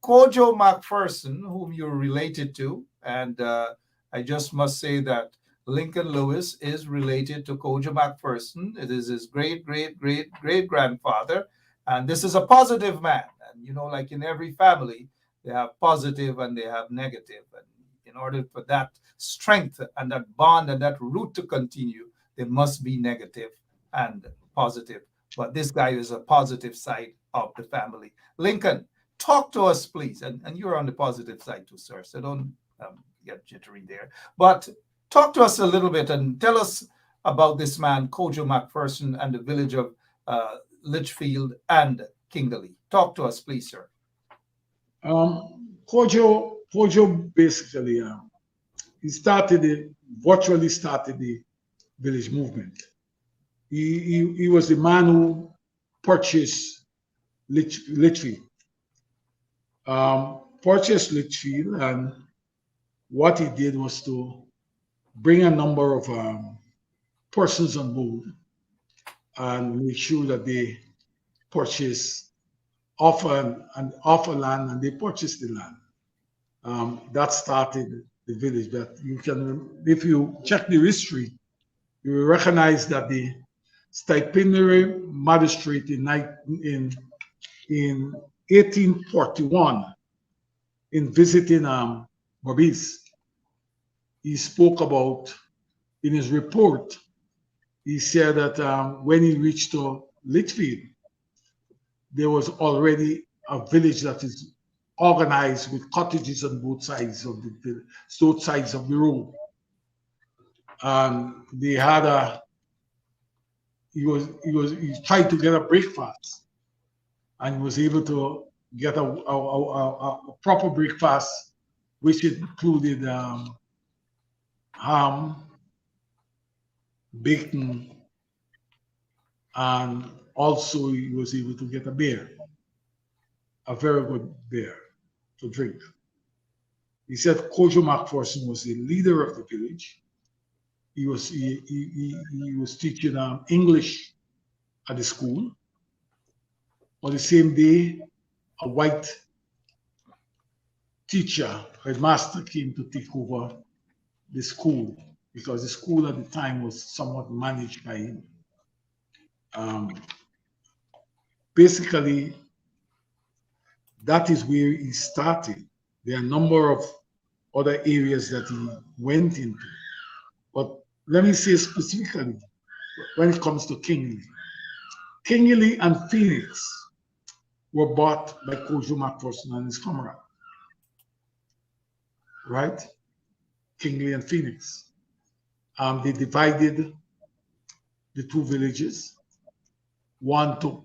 Kojo McPherson, whom you're related to, and I just must say that Lincoln Lewis is related to Kojo McPherson. It is his great grandfather, and this is a positive man. And you know, like in every family, they have positive and they have negative. And in order for that strength and that bond and that root to continue, there must be negative and positive. But this guy is a positive side of the family. Lincoln, talk to us, please. And you're on the positive side too, sir. So don't get jittery there. But talk to us a little bit and tell us about this man, Kojo McPherson, and the village of Litchfield and Kingley. Talk to us, please, sir. Kojo basically, he virtually started the village movement. He was the man who purchased Litchfield. Purchased Litchfield, and what he did was to bring a number of persons on board and make sure that they offer land, and they purchased the land. That started the village. But if you check the history, you will recognize that the stipendiary magistrate in 1841, in visiting Berbice, he spoke about, in his report, he said that when he reached to Litchfield, there was already a village that is organized with cottages on both sides of the road. And they had he tried to get a breakfast, and he was able to get a proper breakfast, which included ham, bacon, and also he was able to get a beer, a very good beer. to drink. He said Kojo McPherson was the leader of the village. He was teaching English at the school. On the same day, a white teacher, headmaster, came to take over the school because the school at the time was somewhat managed by him. Basically, that is where he started. There are a number of other areas that he went into. But let me say specifically, when it comes to Kingley, Kingley and Phoenix were bought by Kojo McPherson and his comrade. Right? Kingley and Phoenix. They divided the two villages. One took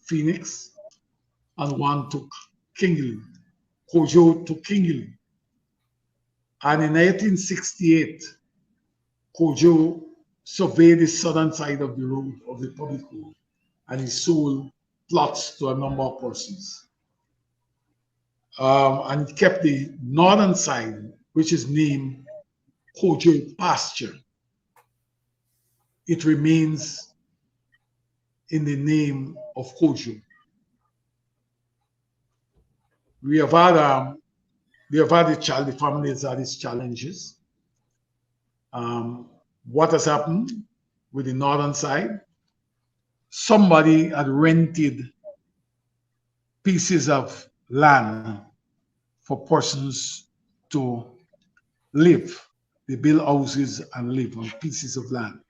Phoenix and one took Kingley. Kojo took Kingley. And in 1868, Kojo surveyed the southern side of the road, of the public road, and he sold plots to a number of persons. And he kept the northern side, which is named Kojo Pasture. It remains in the name of Kojo. We have had the family has had its challenges. What has happened with the northern side? Somebody had rented pieces of land for persons to live. They build houses and live on pieces of land.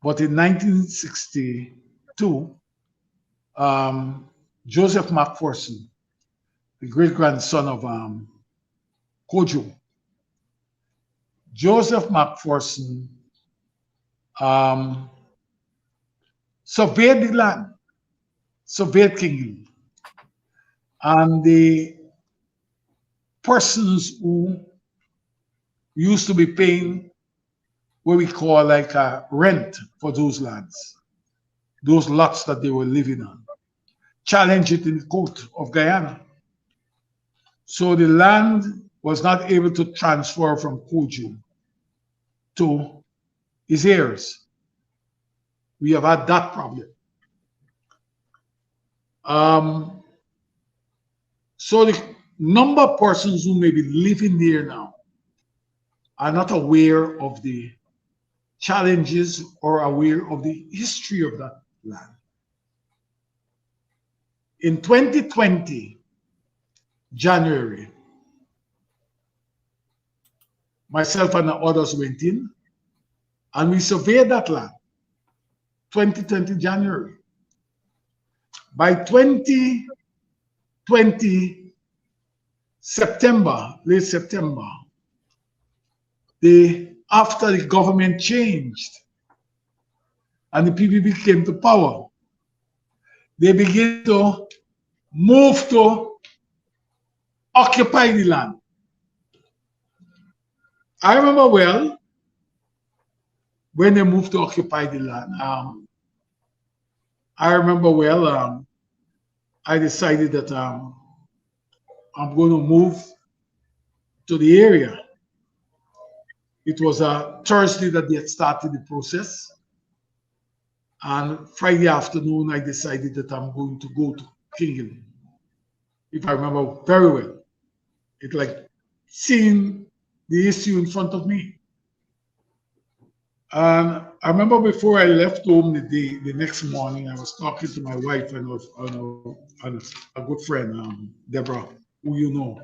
But in 1962, Joseph McPherson, the great-grandson of Kojo, Joseph McPherson surveyed the land, surveyed Kingley, and the persons who used to be paying what we call like a rent for those lands, those lots that they were living on, challenged it in the court of Guyana. So the land was not able to transfer from Kojo to his heirs. We have had that problem. So the number of persons who may be living there now are not aware of the challenges or aware of the history of that land. In 2020, January, myself and others went in and we surveyed that land. 2020 January. By 2020 September, late September, after the government changed and the PPP came to power, they began to move to occupy the land. I remember well when they moved to occupy the land. I remember well, I decided that I'm going to move to the area. It was a Thursday that they had started the process. And Friday afternoon, I decided that I'm going to go to Kingley. If I remember very well, it's like seeing the issue in front of me. And I remember before I left home the next morning, I was talking to my wife and a good friend, Deborah, who you know.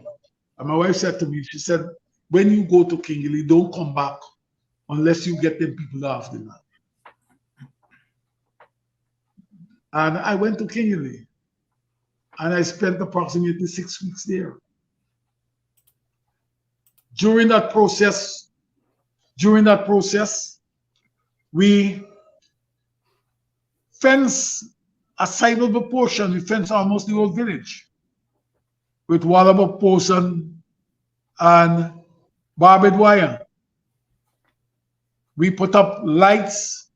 And my wife said to me, she said, when you go to Kingley, don't come back unless you get them people off the land. And I went to Kingley and I spent approximately 6 weeks there. During that process, we fenced a sizable portion. We fenced almost the whole village with wallable posts and barbed wire. We put up lights,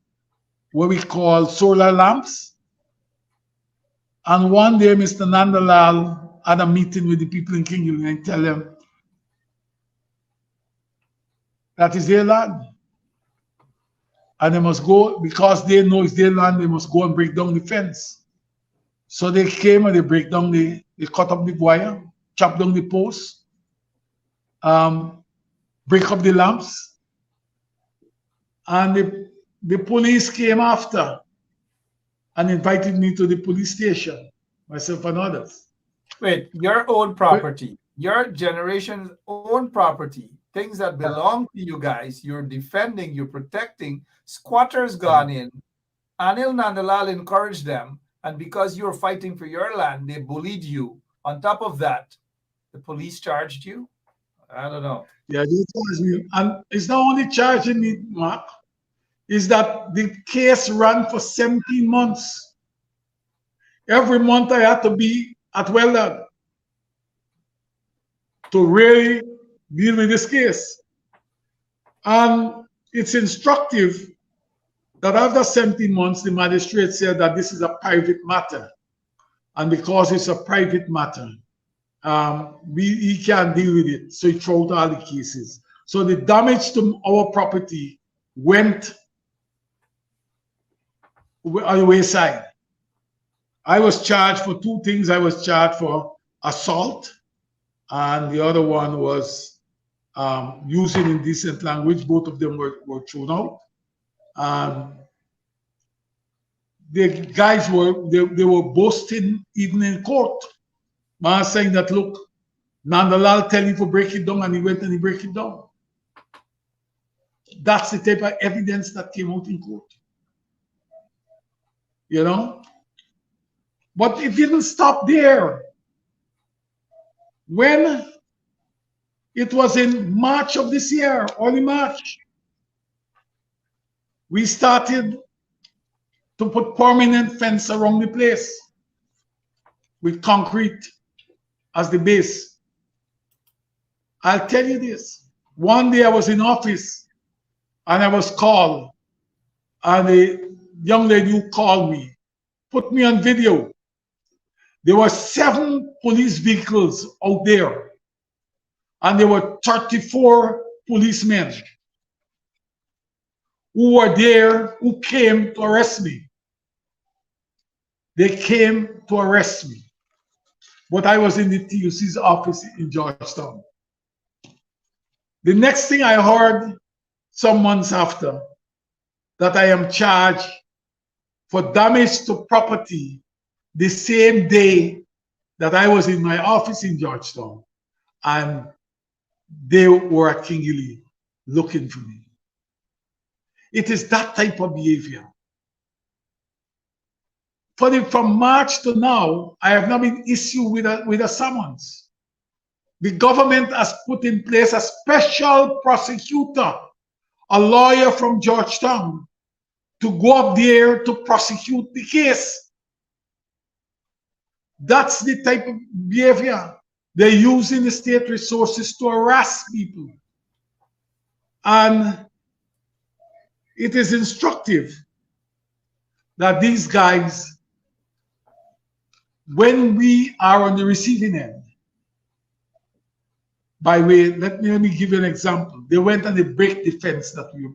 what we call solar lamps. And one day, Mr. Nandalal had a meeting with the people in Kingill and tell them that is their land. And they must go, because they know it's their land, they must go and break down the fence. So they came and they break down they cut up the wire, chop down the posts, break up the lamps, and the police came after and invited me to the police station, myself and others. Wait, your own property, your generation's own property, things that belong to you guys, you're defending, you're protecting, squatters gone in, Anil Nandalal encouraged them, and because you're fighting for your land, they bullied you. On top of that, the police charged you? I don't know. Yeah, they charged me. And it's not only charging me, Mark, is that the case ran for 17 months. Every month I had to be at Weldon to really deal with this case. And it's instructive that after 17 months, the magistrate said that this is a private matter. And because it's a private matter, he can't deal with it. So he threw out all the cases. So the damage to our property went on the wayside. I was charged for two things. I was charged for assault, and the other one was using indecent language. Both of them were thrown out. The guys were boasting even in court. Man saying that, look, Nandalal tell you to break it down, and he went and he break it down. That's the type of evidence that came out in court. You know? But it didn't stop there. When it was in March of this year, early March, we started to put permanent fence around the place with concrete as the base. I'll tell you this. One day I was in office and I was called, and the young lady who called me put me on video. There were 7 police vehicles out there, and there were 34 policemen who were there, who came to arrest me. They came to arrest me. But I was in the TUC's office in Georgetown. The next thing I heard some months after, that I am charged for damage to property the same day that I was in my office in Georgetown, and they were at Kingill looking for me. It is that type of behavior. From March to now, I have not been issued with a summons. The government has put in place a special prosecutor, a lawyer from Georgetown, to go up there to prosecute the case. That's the type of behavior. They're using the state resources to harass people. And it is instructive that these guys, when we are on the receiving end, by way, let me give you an example. They went and they break the fence that we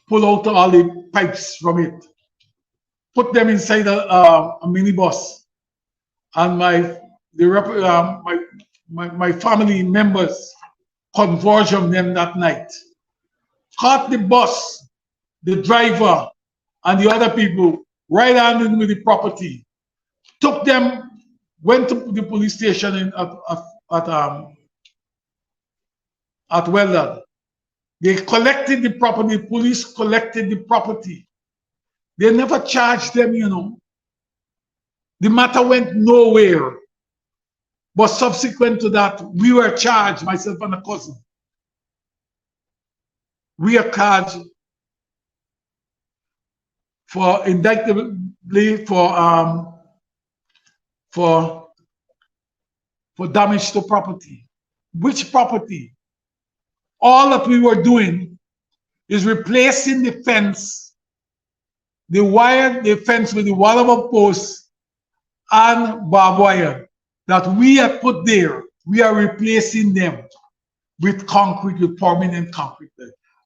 pull out all the pipes from it, put them inside a minibus, and my family members converged them that night, caught the bus, the driver, and the other people right handed with the property, took them, went to the police station at Weldon. They collected the property, police collected the property. They never charged them, you know. The matter went nowhere. But subsequent to that, we were charged, myself and a cousin. We are charged for indictably for damage to property. Which property? All that we were doing is replacing the fence, the fence with the wall of a post and barbed wire. that we have put there, we are replacing them with concrete, with permanent concrete.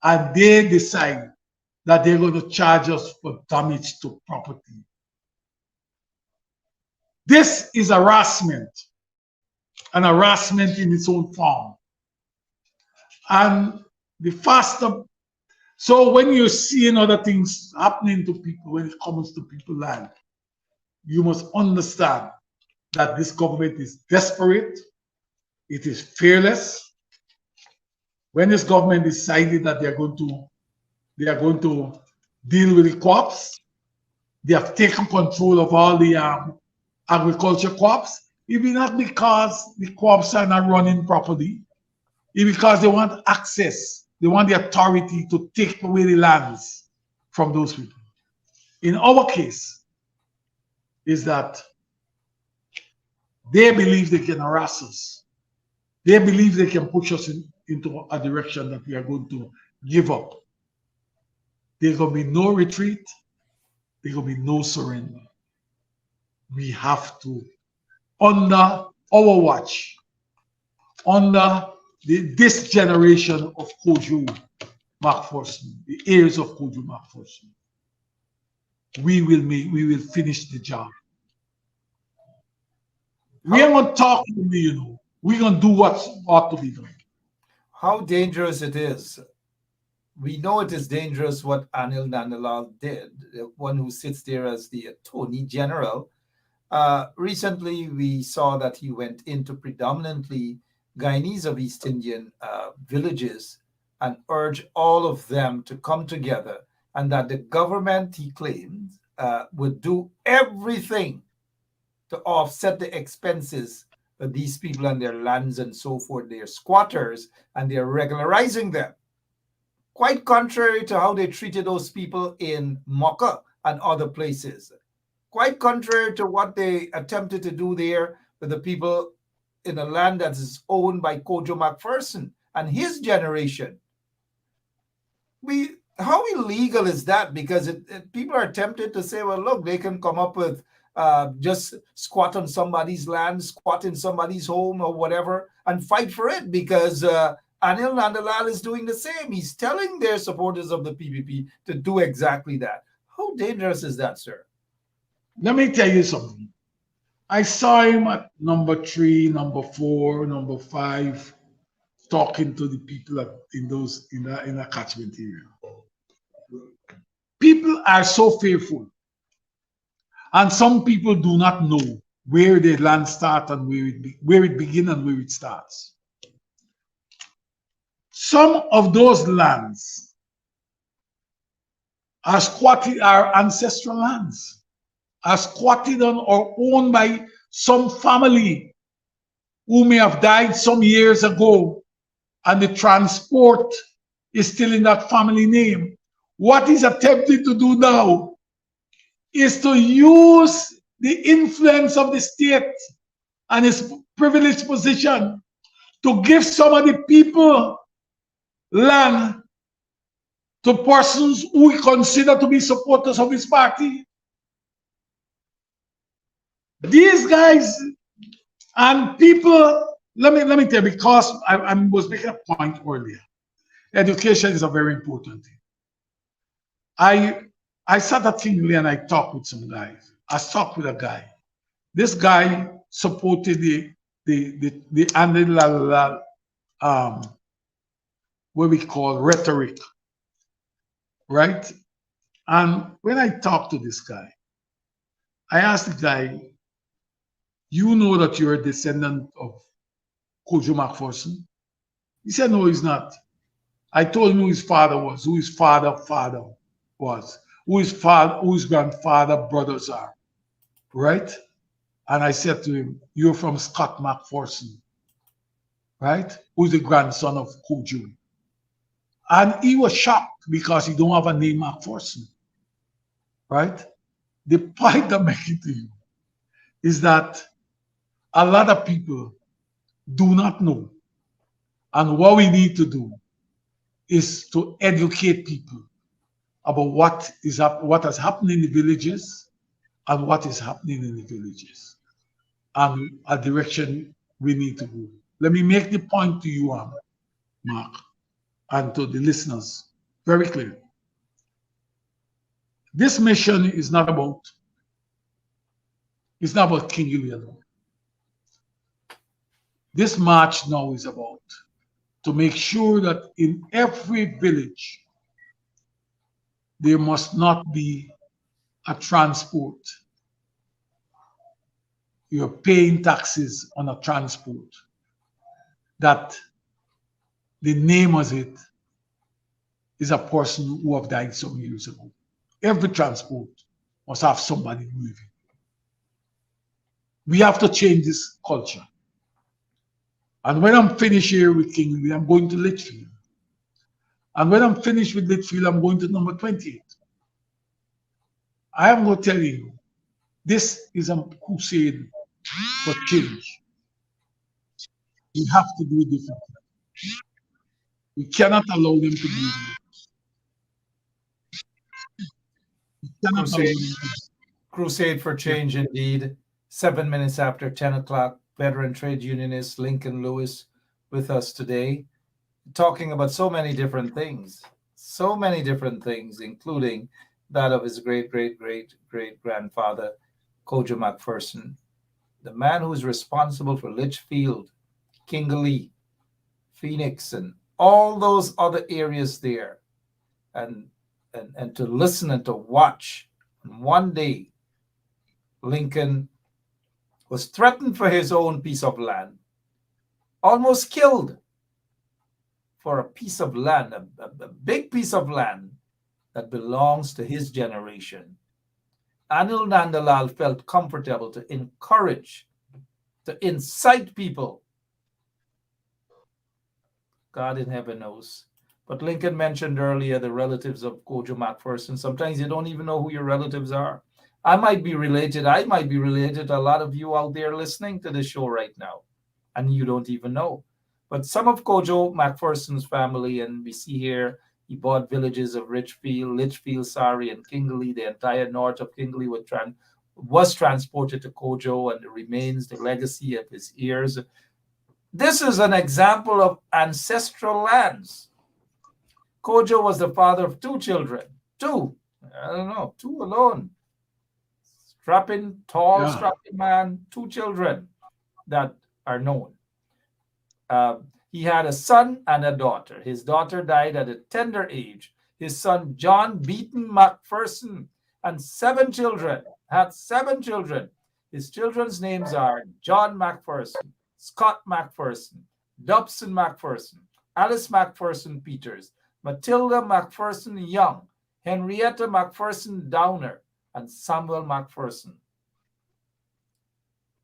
And they decide that they're going to charge us for damage to property. This is harassment, and harassment in its own form. And the faster, so when you're seeing other things happening to people, when it comes to people land, you must understand that this government is desperate, it is fearless. When this government decided that they are going to deal with the crops, they have taken control of all the agriculture crops, even not because the crops are not running properly, it's because they want access, they want the authority to take away the lands from those people. In our case, is that they believe they can harass us. They believe they can push us into a direction that we are going to give up. There's going to be no retreat. There's going to be no surrender. We have to, under our watch, under this generation of Kojo McPherson, the heirs of Kojo McPherson, we will finish the job. We are not talking, we're going to do what ought to be done. How dangerous it is. We know it is dangerous what Anil Nandalal did, the one who sits there as the Attorney General. Recently, we saw that he went into predominantly Guyanese of East Indian villages and urged all of them to come together, and that the government, he claimed, would do everything to offset the expenses of these people and their lands and so forth. They're squatters and they're regularizing them. Quite contrary to how they treated those people in Mocha and other places. Quite contrary to what they attempted to do there with the people in a land that is owned by Kojo McPherson and his generation. How illegal is that? Because people are tempted to say, well, look, they can come up with just squat on somebody's land, squat in somebody's home or whatever, and fight for it, because Anil Nandalal is doing the same. He's telling their supporters of the PPP to do exactly that. How dangerous is that, sir? Let me tell you something. I saw him at number 3, number 4, number 5, talking to the people in the catchment area. People are so fearful, and some people do not know where their land starts and where it begins and where it starts. Some of those lands are squatted, are ancestral lands, are squatted on or owned by some family who may have died some years ago, and the transport is still in that family name. What he's attempting to do now is to use the influence of the state and his privileged position to give some of the people land to persons who he consider to be supporters of his party. These guys and people, let me tell you, because I was making a point earlier. Education is a very important thing. I sat at Tingley and I talked with some guys. I talked with a guy. This guy supported the Anil what we call rhetoric, right? And when I talked to this guy, I asked the guy, you know that you're a descendant of Kojo McPherson? He said, no, he's not. I told him who his father was, who his father was, who his grandfather brothers are, right? And I said to him, you're from Scott McPherson, right? Who's the grandson of Kojo. And he was shocked because he don't have a name McPherson, right? The point I'm making to you is that a lot of people do not know. And what we need to do is to educate people about what has happened in the villages and what is happening in the villages. and a direction we need to go. Let me make the point to you, Mark, and to the listeners very clear. This mission is not about King Louis alone. This march now is about to make sure that in every village there must not be a transport. You're paying taxes on a transport that the name of it is a person who have died some years ago. Every transport must have somebody moving. We have to change this culture. And when I'm finished here with King Louis, I'm going to Litchfield. And when I'm finished with Litchfield, I'm going to number 28. I am going to tell you, this is a crusade for change. We have to do it differently. We cannot allow them to do it. We cannot allow them to. Crusade for change, indeed. 7 minutes after 10 o'clock, veteran trade unionist Lincoln Lewis with us today, talking about so many different things, including that of his great-great-great-great-grandfather, Kojo McPherson, the man who's responsible for Litchfield, Kingley, Phoenix, and all those other areas there, and to listen and to watch. And one day, Lincoln was threatened for his own piece of land, almost killed for a piece of land, a big piece of land that belongs to his generation. Anil Nandalal felt comfortable to encourage, to incite people. God in heaven knows. But Lincoln mentioned earlier the relatives of Kojo McPherson. Sometimes you don't even know who your relatives are. I might be related to a lot of you out there listening to the show right now, and you don't even know. But some of Kojo McPherson's family, and we see here, he bought villages of Litchfield, Surrey, and Kingley. The entire north of Kingley was transported to Kojo, and the remains, the legacy of his heirs. This is an example of ancestral lands. Kojo was the father of 2 children. 2 alone. Strapping man, 2 children that are known. He had a son and a daughter. His daughter died at a tender age. His son, John Beaton McPherson, and 7 children, had 7 children. His children's names are John McPherson, Scott McPherson, Dobson McPherson, Alice McPherson Peters, Matilda McPherson Young, Henrietta McPherson Downer, and Samuel McPherson.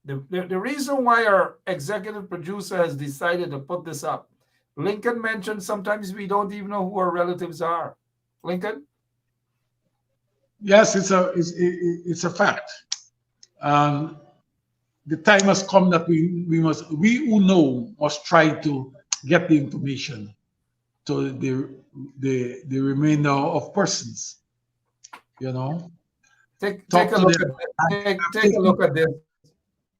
The reason why our executive producer has decided to put this up, Lincoln mentioned sometimes we don't even know who our relatives are. Lincoln? Yes, it's a fact. The time has come that we who know must try to get the information to the remainder of persons. You know, take a look at this.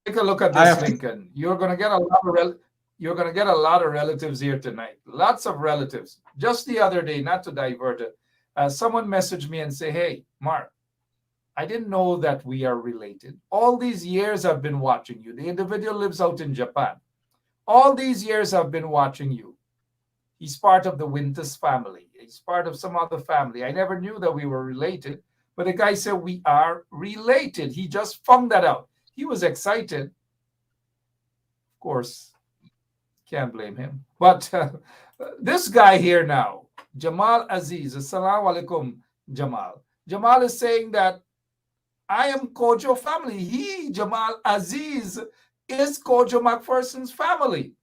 Take a look at this, Lincoln. You're gonna get a lot of relatives here tonight. Lots of relatives. Just the other day, not to divert it, someone messaged me and say, "Hey, Mark, I didn't know that we are related. All these years I've been watching you. The individual lives out in Japan. All these years I've been watching you. He's part of the Winters family. He's part of some other family. I never knew that we were related, but the guy said we are related. He just found that out. He was excited. Of course, can't blame him. But this guy here now, Jamal Aziz, assalamu alaikum, Jamal. Jamal is saying that I am Kojo family. He, Jamal Aziz, is Kojo McPherson's family.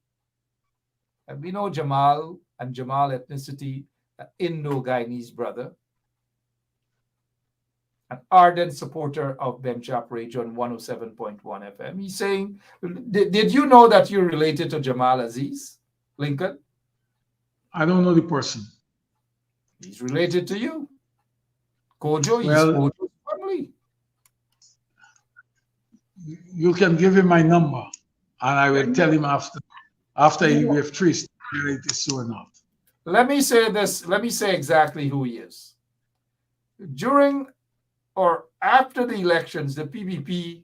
And we know Jamal and Jamal ethnicity, Indo-Guyanese brother, an ardent supporter of Benchap Radio on 107.1 FM. He's saying, did you know that you're related to Jamal Aziz, Lincoln? I don't know the person. He's related to you. Kojo is Kojo's family. You can give him my number, and I will tell him after he we've traced whether it is so or not. Let me say this. Let me say exactly who he is. During or after the elections, the PPP,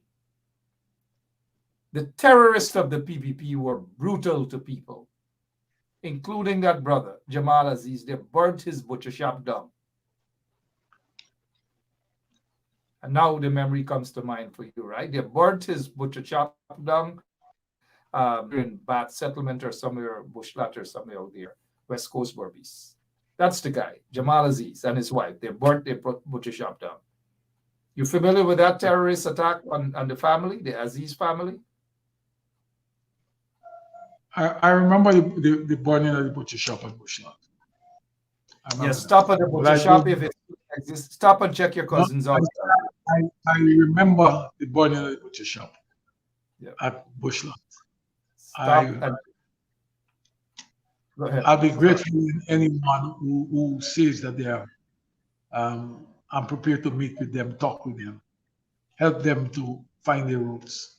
the terrorists of the PPP were brutal to people, including that brother, Jamal Aziz. They burnt his butcher shop down. And now the memory comes to mind for you, right? They burnt his butcher shop down in Bat Settlement or somewhere, Bushlat or somewhere out there, West Coast Berbice. That's the guy, Jamal Aziz and his wife. They burnt their butcher shop down. You familiar with that terrorist attack on the family, the Aziz family? I remember the burning of the butcher shop at Bushlat. Yes, stop at the butcher shop if it exists. Stop and check your cousins out. I remember the burning of the butcher shop at Bushlat. Go ahead. I'll be grateful to anyone who says that they are. I'm prepared to meet with them, talk with them, help them to find their roots.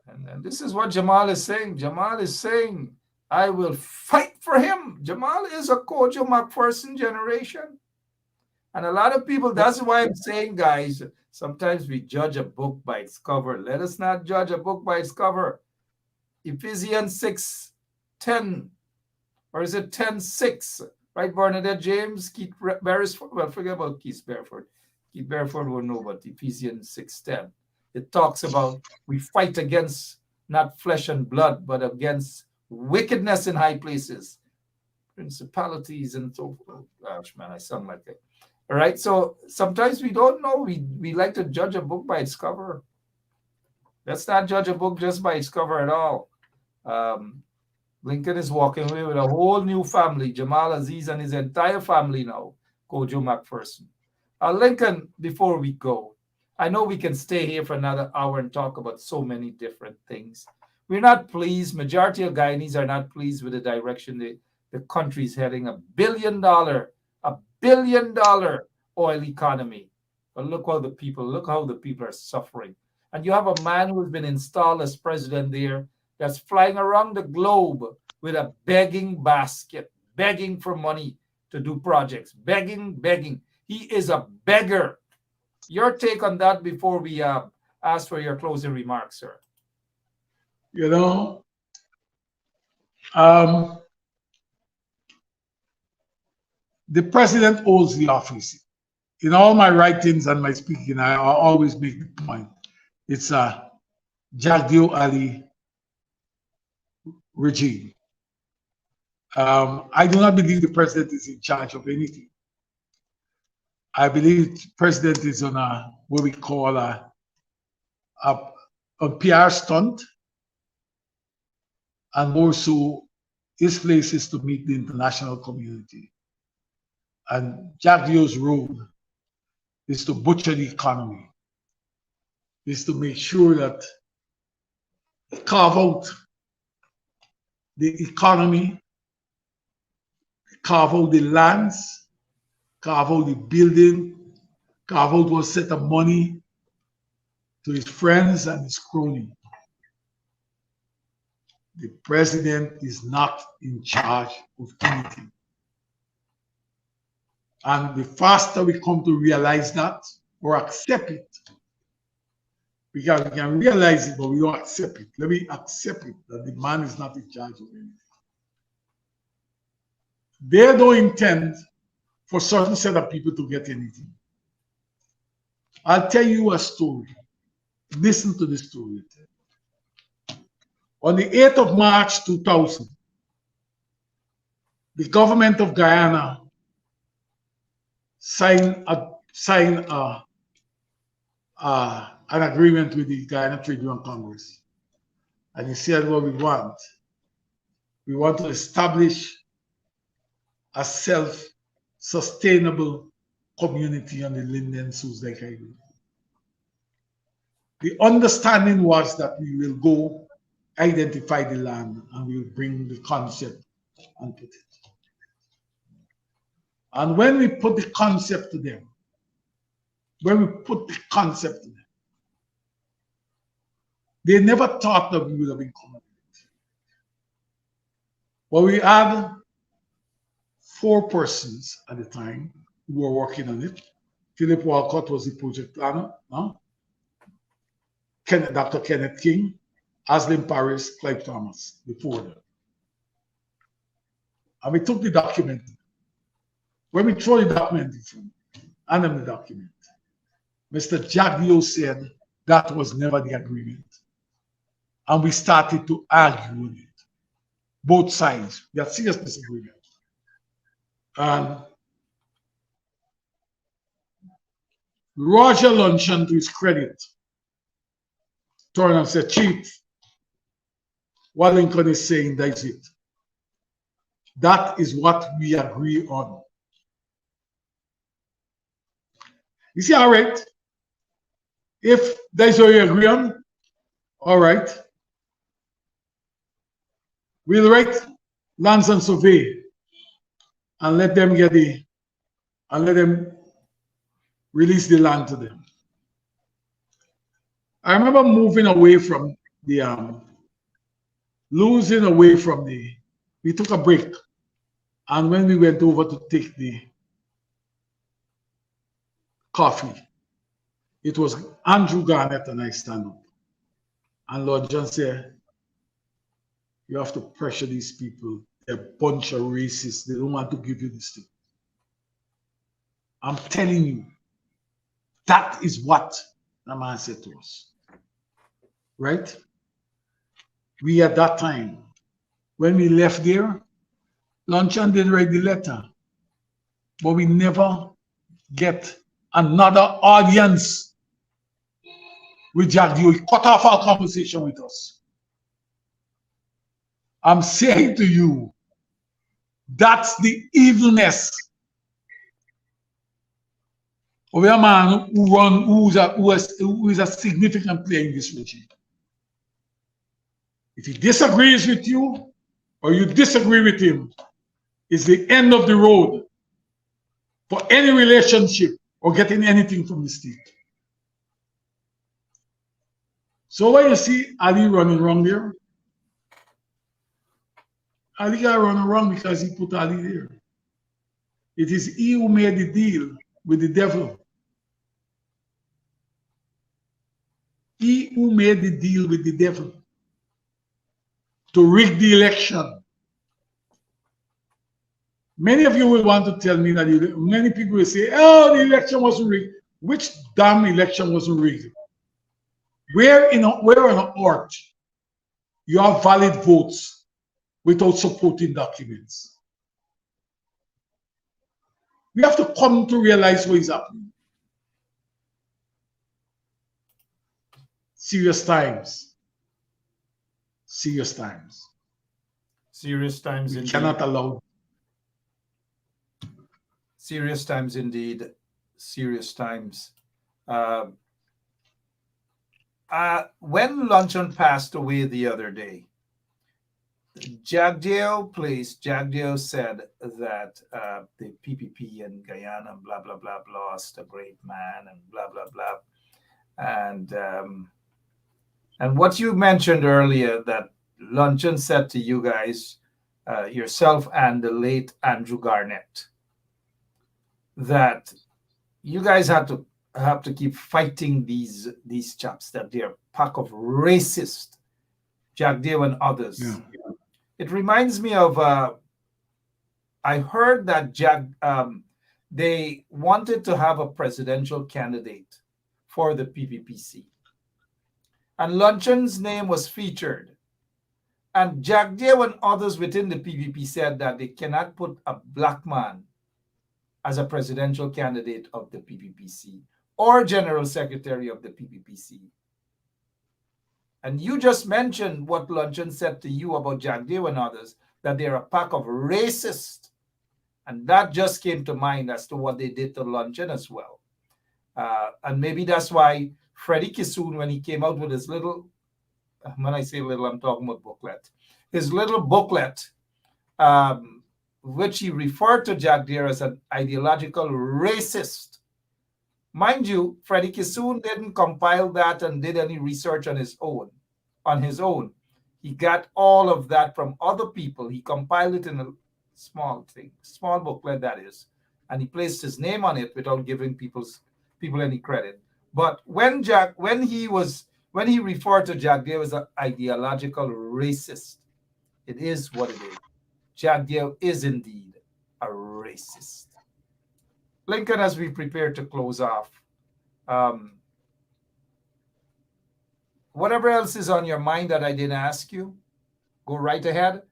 And this is what Jamal is saying. Jamal is saying, I will fight for him. Jamal is a Kojo McPherson generation. And a lot of people, that's why I'm saying, guys, sometimes we judge a book by its cover. Let us not judge a book by its cover. Ephesians 6:10, or is it 10:6? Right, Bernadette James, Keith Beresford. Well, forget about Keith Beresford. Keith Beresford will know about Ephesians 6:10. It talks about we fight against not flesh and blood, but against wickedness in high places, principalities and so forth. Gosh, man, I sound like it. All right, so sometimes we don't know. We like to judge a book by its cover. Let's not judge a book just by its cover at all. Lincoln is walking away with a whole new family, Jamal Aziz and his entire family now, Kojo McPherson. Lincoln, before we go, I know we can stay here for another hour and talk about so many different things. We're not pleased. Majority of Guyanese are not pleased with the direction the country's heading. $1 billion oil economy. But look how the people are suffering. And you have a man who's been installed as president there that's flying around the globe with a begging basket, begging for money to do projects, begging. He is a beggar. Your take on that before we ask for your closing remarks, sir. You know, the president holds the office. In all my writings and my speaking, I always make the point. It's a Jagdeo Ali regime. I do not believe the president is in charge of anything. I believe the president is on what we call a PR stunt, and more so, his place is to meet the international community. And Jagdeo's role is to butcher the economy, is to make sure that carve out the economy, carve out the lands, carve out the building, carve out one set of money to his friends and his cronies. The president is not in charge of anything. And the faster we come to realize that or accept it, because we can realize it, but we don't accept it. Let me accept it that the man is not in charge of anything. They don't intend for certain set of people to get anything. I'll tell you a story. Listen to this story. On the 8th of March 2000, the government of Guyana signed an agreement with the Guyana Trade Union Congress. And he said what we want. We want to establish a self-sustainable community on the Linden Suzdek Island. The understanding was that we will go identify the land and we will bring the concept and put it. And when we put the concept to them, They never thought that we would have been coming. But we had 4 persons at the time who were working on it. Philip Walcott was the project planner. Dr. Kenneth King, Aslin Paris, Clive Thomas, the 4 of them. And we took the document. When we throw the document in front, and the document, Mr. Jagdio said that was never the agreement. And we started to argue on it. Both sides. We had serious disagreement. And Roger Luncheon, to his credit, turned and said, Chief, what Lincoln is saying, that's it. That is what we agree on. You see, all right, if that's what you agree on, all right, we'll write lands and survey and let them get and let them release the land to them. I remember moving away from the, losing away from we took a break. And when we went over to take the coffee, it was Andrew Garnett and I stand up. And Lord John said, you have to pressure these people. They're a bunch of racists. They don't want to give you this thing. I'm telling you, that is what the man said to us. Right? We at that time, when we left there, Luncheon didn't write the letter, but we never get another audience with Jagdio. He cut off our conversation with us. I'm saying to you, that's the evilness of a man who is a significant player in this regime. If he disagrees with you or you disagree with him, it's the end of the road for any relationship or getting anything from the state. So when you see Ali running wrong there, Ali got running wrong because he put Ali there. It is he who made the deal with the devil. He who made the deal with the devil to rig the election. Many of you will want to tell me that many people will say, oh, the election wasn't rigged. Which damn election wasn't rigged? Where on earth you have valid votes without supporting documents? We have to come to realize what is happening. Serious times. Serious times. Serious times indeed. Cannot allow. Serious times indeed. Serious times. When Luncheon passed away the other day, Jagdio said that the PPP in Guyana, blah, blah, blah, lost a great man and blah, blah, blah. And what you mentioned earlier, that Luncheon said to you guys, yourself and the late Andrew Garnett, that you guys have to keep fighting these chaps, that they're a pack of racist, Jagdio and others. Yeah. It reminds me of I heard that they wanted to have a presidential candidate for the PPPC, and Luncheon's name was featured, and Jagdio and others within the PPP said that they cannot put a black man as a presidential candidate of the PPPC or general secretary of the PPPC. And you just mentioned what Luncheon said to you about Jagdio and others, that they're a pack of racists. And that just came to mind as to what they did to Luncheon as well. And maybe that's why Freddie Kissoon, when he came out with his little, when I say little, I'm talking about booklet, his little booklet, which he referred to Jagdio as an ideological racist. Mind you, Freddie Kissoon didn't compile that and did any research on his own. on his own. He got all of that from other people. He compiled it in a small thing, small booklet that is, and he placed his name on it without giving people any credit. But when he referred to Jack Day as an ideological racist, it is what it is. Jack Day is indeed a racist. Lincoln, as we prepare to close off, whatever else is on your mind that I didn't ask you, go right ahead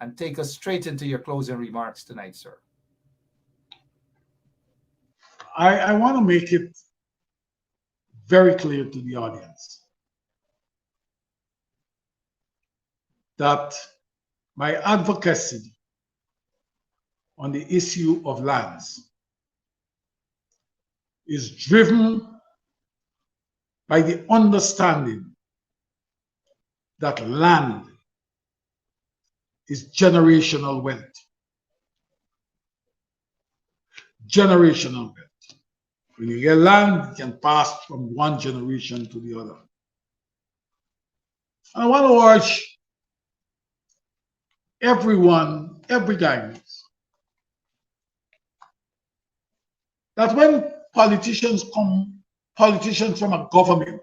and take us straight into your closing remarks tonight, sir. I want to make it very clear to the audience that my advocacy on the issue of lands is driven by the understanding that land is generational wealth. Generational wealth. When you get land, it can pass from one generation to the other. And I want to urge everyone, every Guyanese, that when politicians from a government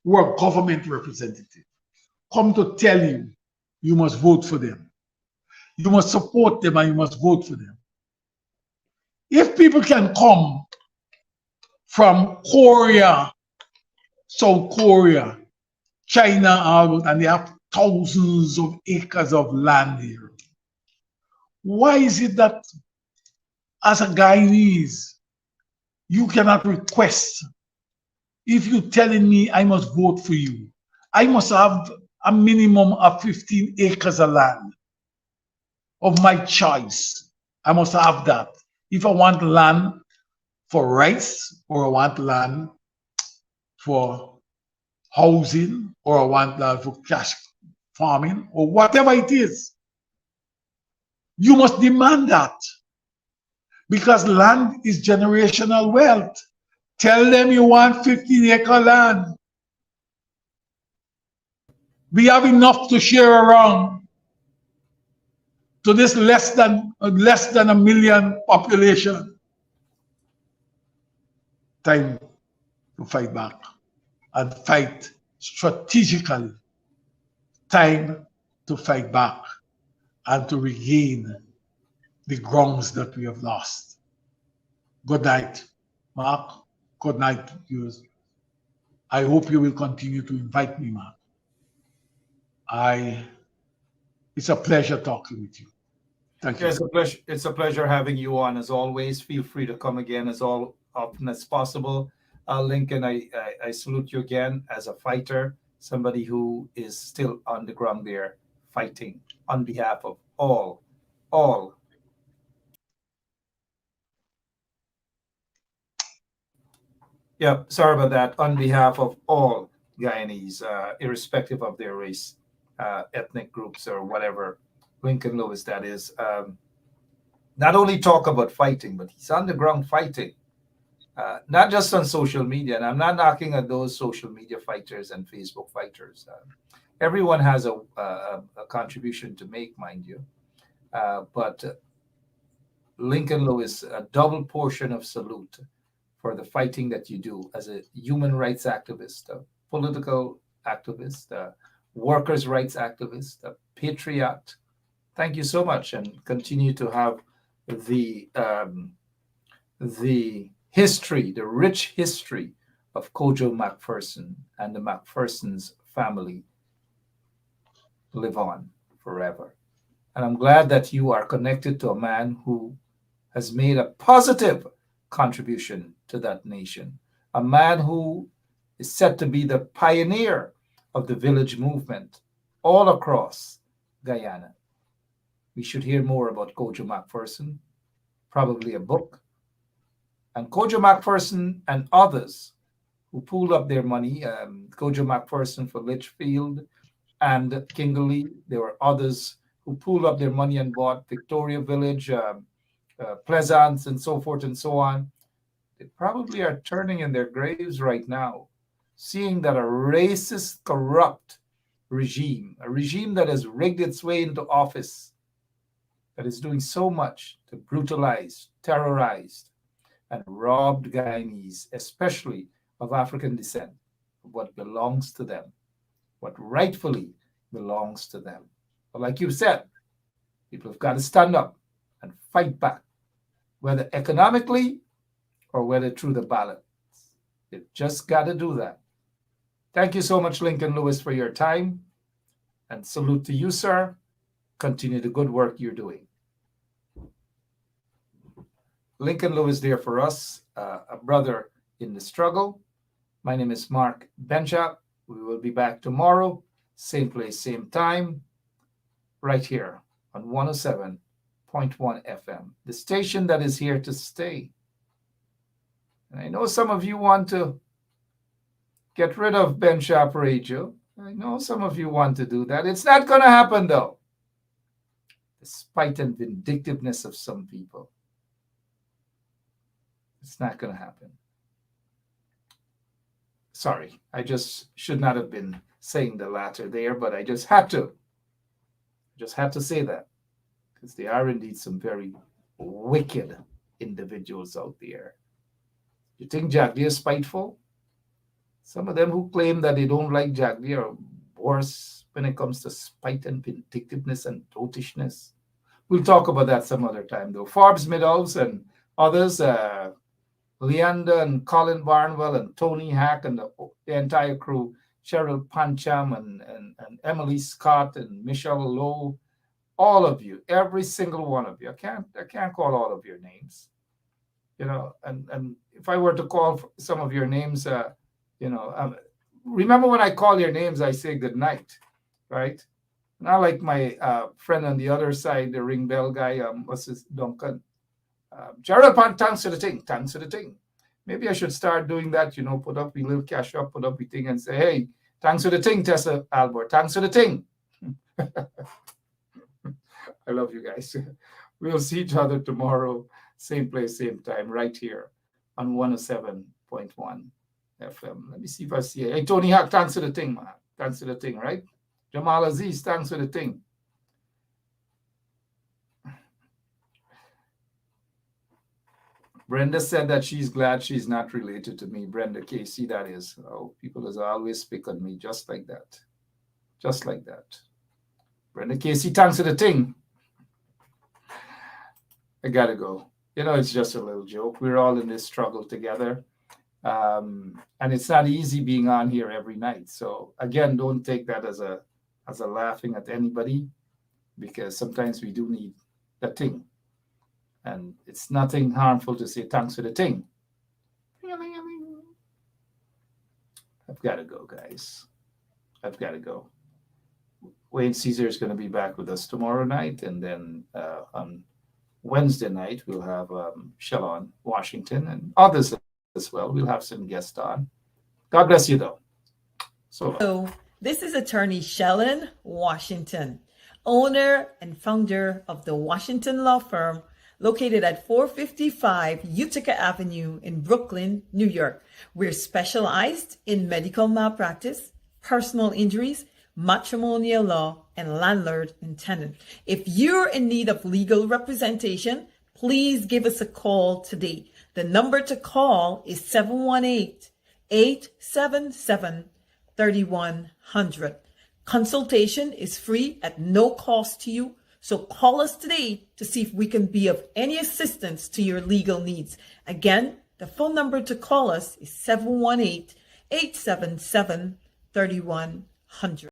who are government representatives, come to tell you, you must vote for them. You must support them and you must vote for them. If people can come from Korea, South Korea, China, and they have thousands of acres of land here, why is it that as a Guyanese, you cannot request, if you're telling me I must vote for you, I must have a minimum of 15 acres of land of my choice. I must have that. If I want land for rice, or I want land for housing, or I want land for cash farming, or whatever it is, you must demand that. Because land is generational wealth. Tell them you want 15-acre land. We have enough to share around to this less than a million population. Time to fight back and fight strategically. Time to fight back and to regain the grounds that we have lost. Good night, Mark. Good night, viewers. I hope you will continue to invite me, Mark. It's a pleasure talking with you. Thank you. It's a pleasure having you on as always. Feel free to come again as often as possible. Lincoln, I salute you again as a fighter, somebody who is still on the ground there fighting on behalf of all. Yeah, sorry about that. On behalf of all Guyanese, irrespective of their race, ethnic groups, or whatever, Lincoln Lewis, that is, not only talk about fighting, but he's on the ground fighting, not just on social media. And I'm not knocking at those social media fighters and Facebook fighters. Everyone has a contribution to make, mind you. But Lincoln Lewis, a double portion of salute for the fighting that you do as a human rights activist, a political activist, a workers' rights activist, a patriot. Thank you so much, and continue to have the history, the rich history of Kojo McPherson and the McPherson's family live on forever. And I'm glad that you are connected to a man who has made a positive contribution to that nation, a man who is set to be the pioneer of the village movement all across Guyana. We should hear more about Kojo McPherson, probably a book. And Kojo McPherson and others who pooled up their money, Kojo McPherson for Litchfield and Kingley, there were others who pooled up their money and bought Victoria Village, Pleasance, and so forth and so on. They probably are turning in their graves right now, seeing that a racist, corrupt regime, a regime that has rigged its way into office, that is doing so much to brutalize, terrorize, and robbed Guyanese, especially of African descent, of what belongs to them, what rightfully belongs to them. But like you said, people have got to stand up and fight back, whether economically or whether through the ballot. They've just got to do that. Thank you so much, Lincoln Lewis, for your time. And salute to you, sir. Continue the good work you're doing. Lincoln Lewis there for us, a brother in the struggle. My name is Mark Benchap. We will be back tomorrow, same place, same time, right here on 107.1 FM, the station that is here to stay. And I know some of you want to get rid of Benchap Radio. I know some of you want to do that. It's not going to happen, though. The spite and vindictiveness of some people. It's not going to happen. Sorry, I just should not have been saying the latter there, but I just had to. Just had to say that, because there are indeed some very wicked individuals out there. You think Jack Deere is spiteful? Some of them who claim that they don't like Jack Deere are worse when it comes to spite and vindictiveness and dotishness. We'll talk about that some other time, though. Forbes Meadows and others, Leander and Colin Barnwell and Tony Hack and the entire crew, Cheryl Pancham and Emily Scott and Michelle Lowe, all of you, every single one of you. I can't call all of your names, and if I were to call some of your names, remember when I call your names, I say good night, right? Not like my friend on the other side, the ring bell guy, what's his, Duncan. Gerald Pan, thanks for the thing. Maybe I should start doing that, put up a little cash up, put up a thing and say, hey, thanks for the thing, Tessa Albert, thanks for the thing. I love you guys. We'll see each other tomorrow, same place, same time, right here on 107.1 FM. Let me see if I see it. Hey, Tony Hack, thanks for the thing, man. Thanks for the thing, right? Jamal Aziz, thanks for the thing. Brenda said that she's glad she's not related to me. Brenda Casey, that is. Oh, people has always pick on me just like that. Just like that. Brenda Casey, thanks for the thing. I gotta go. It's just a little joke. We're all in this struggle together. And it's not easy being on here every night. So again, don't take that as a laughing at anybody, because sometimes we do need that thing. And it's nothing harmful to say thanks for the thing. I've got to go, guys. I've got to go. Wayne Caesar is going to be back with us tomorrow night. And then on Wednesday night, we'll have Shalon Washington and others as well. We'll have some guests on. God bless you, though. So this is attorney Shalon Washington, owner and founder of the Washington Law Firm, located at 455 Utica Avenue in Brooklyn, New York. We're specialized in medical malpractice, personal injuries, matrimonial law, and landlord and tenant. If you're in need of legal representation, please give us a call today. The number to call is 718-877-3100. Consultation is free at no cost to you. So call us today to see if we can be of any assistance to your legal needs. Again, the phone number to call us is 718-877-3100.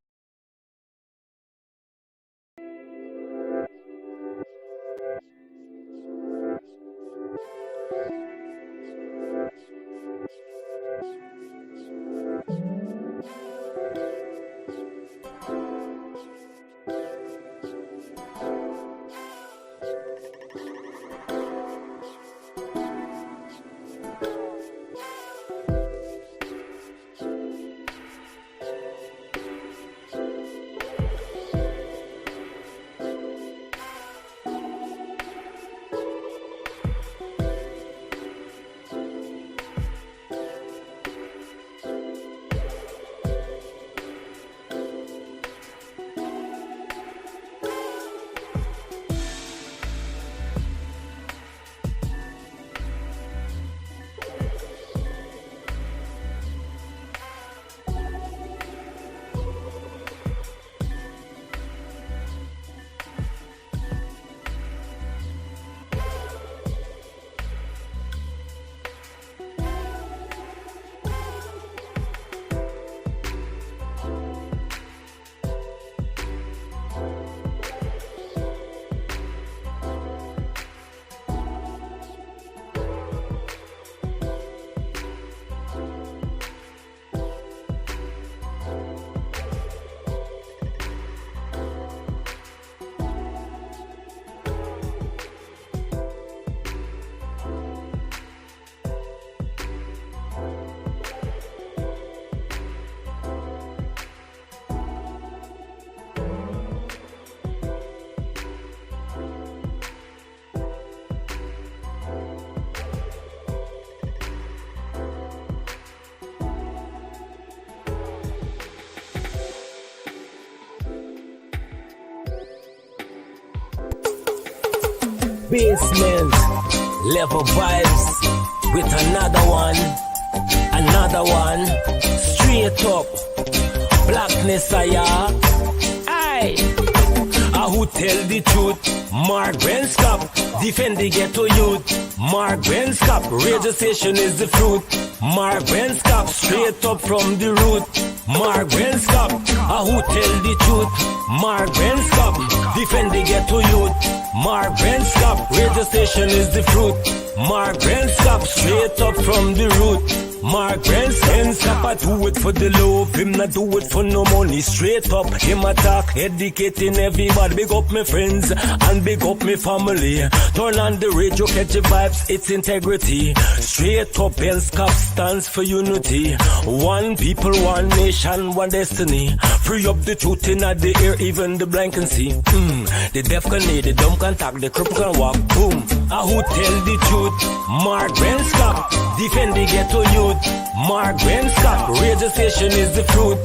Basement, level vibes with another one, straight up, blackness aye. Who tell the truth? Mark Benskop, defend the ghetto youth. Mark Benskop, radio station is the fruit. Mark Benskop, straight up from the root. Mark Benskop, who tell the truth? Mark Benskop, defend the ghetto youth. Mark Benskop, radio station is the fruit. Mark Benskop, straight up from the root. Mark Benskop, I do it for the love, him not do it for no money. Straight up, him attack, educating everybody. Big up my friends and big up my family. Turn on the radio, catch the vibes, it's integrity. Straight up, Benskop stands for unity. One people, one nation, one destiny. Free up the truth in the air, even the blind can see. The deaf can hear, the dumb can talk, the cripple can walk. Boom. Who tell the truth? Mark Benskop, defend the ghetto youth. Mark Benskop, radio station is the fruit.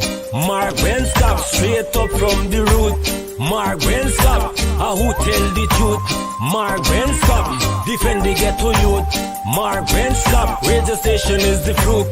Mark Benskop, straight up from the root. Mark Benskop, who tell the truth? Mark Benskop, defend the ghetto youth. Mark Benskop, radio station is the fruit.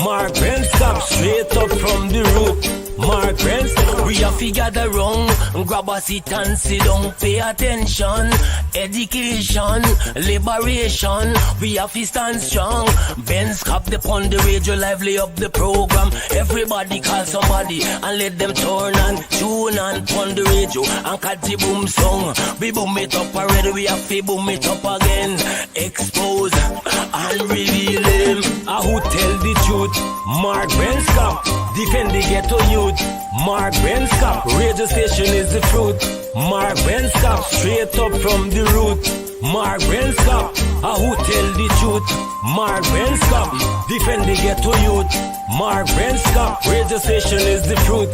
Mark Benskop, straight up from the root. Mark Benskop, we have to gather wrong, grab a seat and sit down, pay attention. Education, liberation, we have to stand strong. Benskop upon the radio, lively up the program. Everybody call somebody and let them turn and tune and on the radio and catch the boom song. We boom it up already, we have to boom it up again. Expose and reveal him. Who tell the truth? Mark Benskop, defend the ghetto youth. Mark Benskop, radio station is the fruit. Mark Benskop, straight up from the root. Mark Benskop, who tell the truth? Mark Benskop, defend the ghetto youth. Mark Benskop, radio station is the fruit.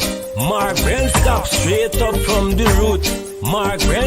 Mark Benskop, straight up from the root. Mark Benskop.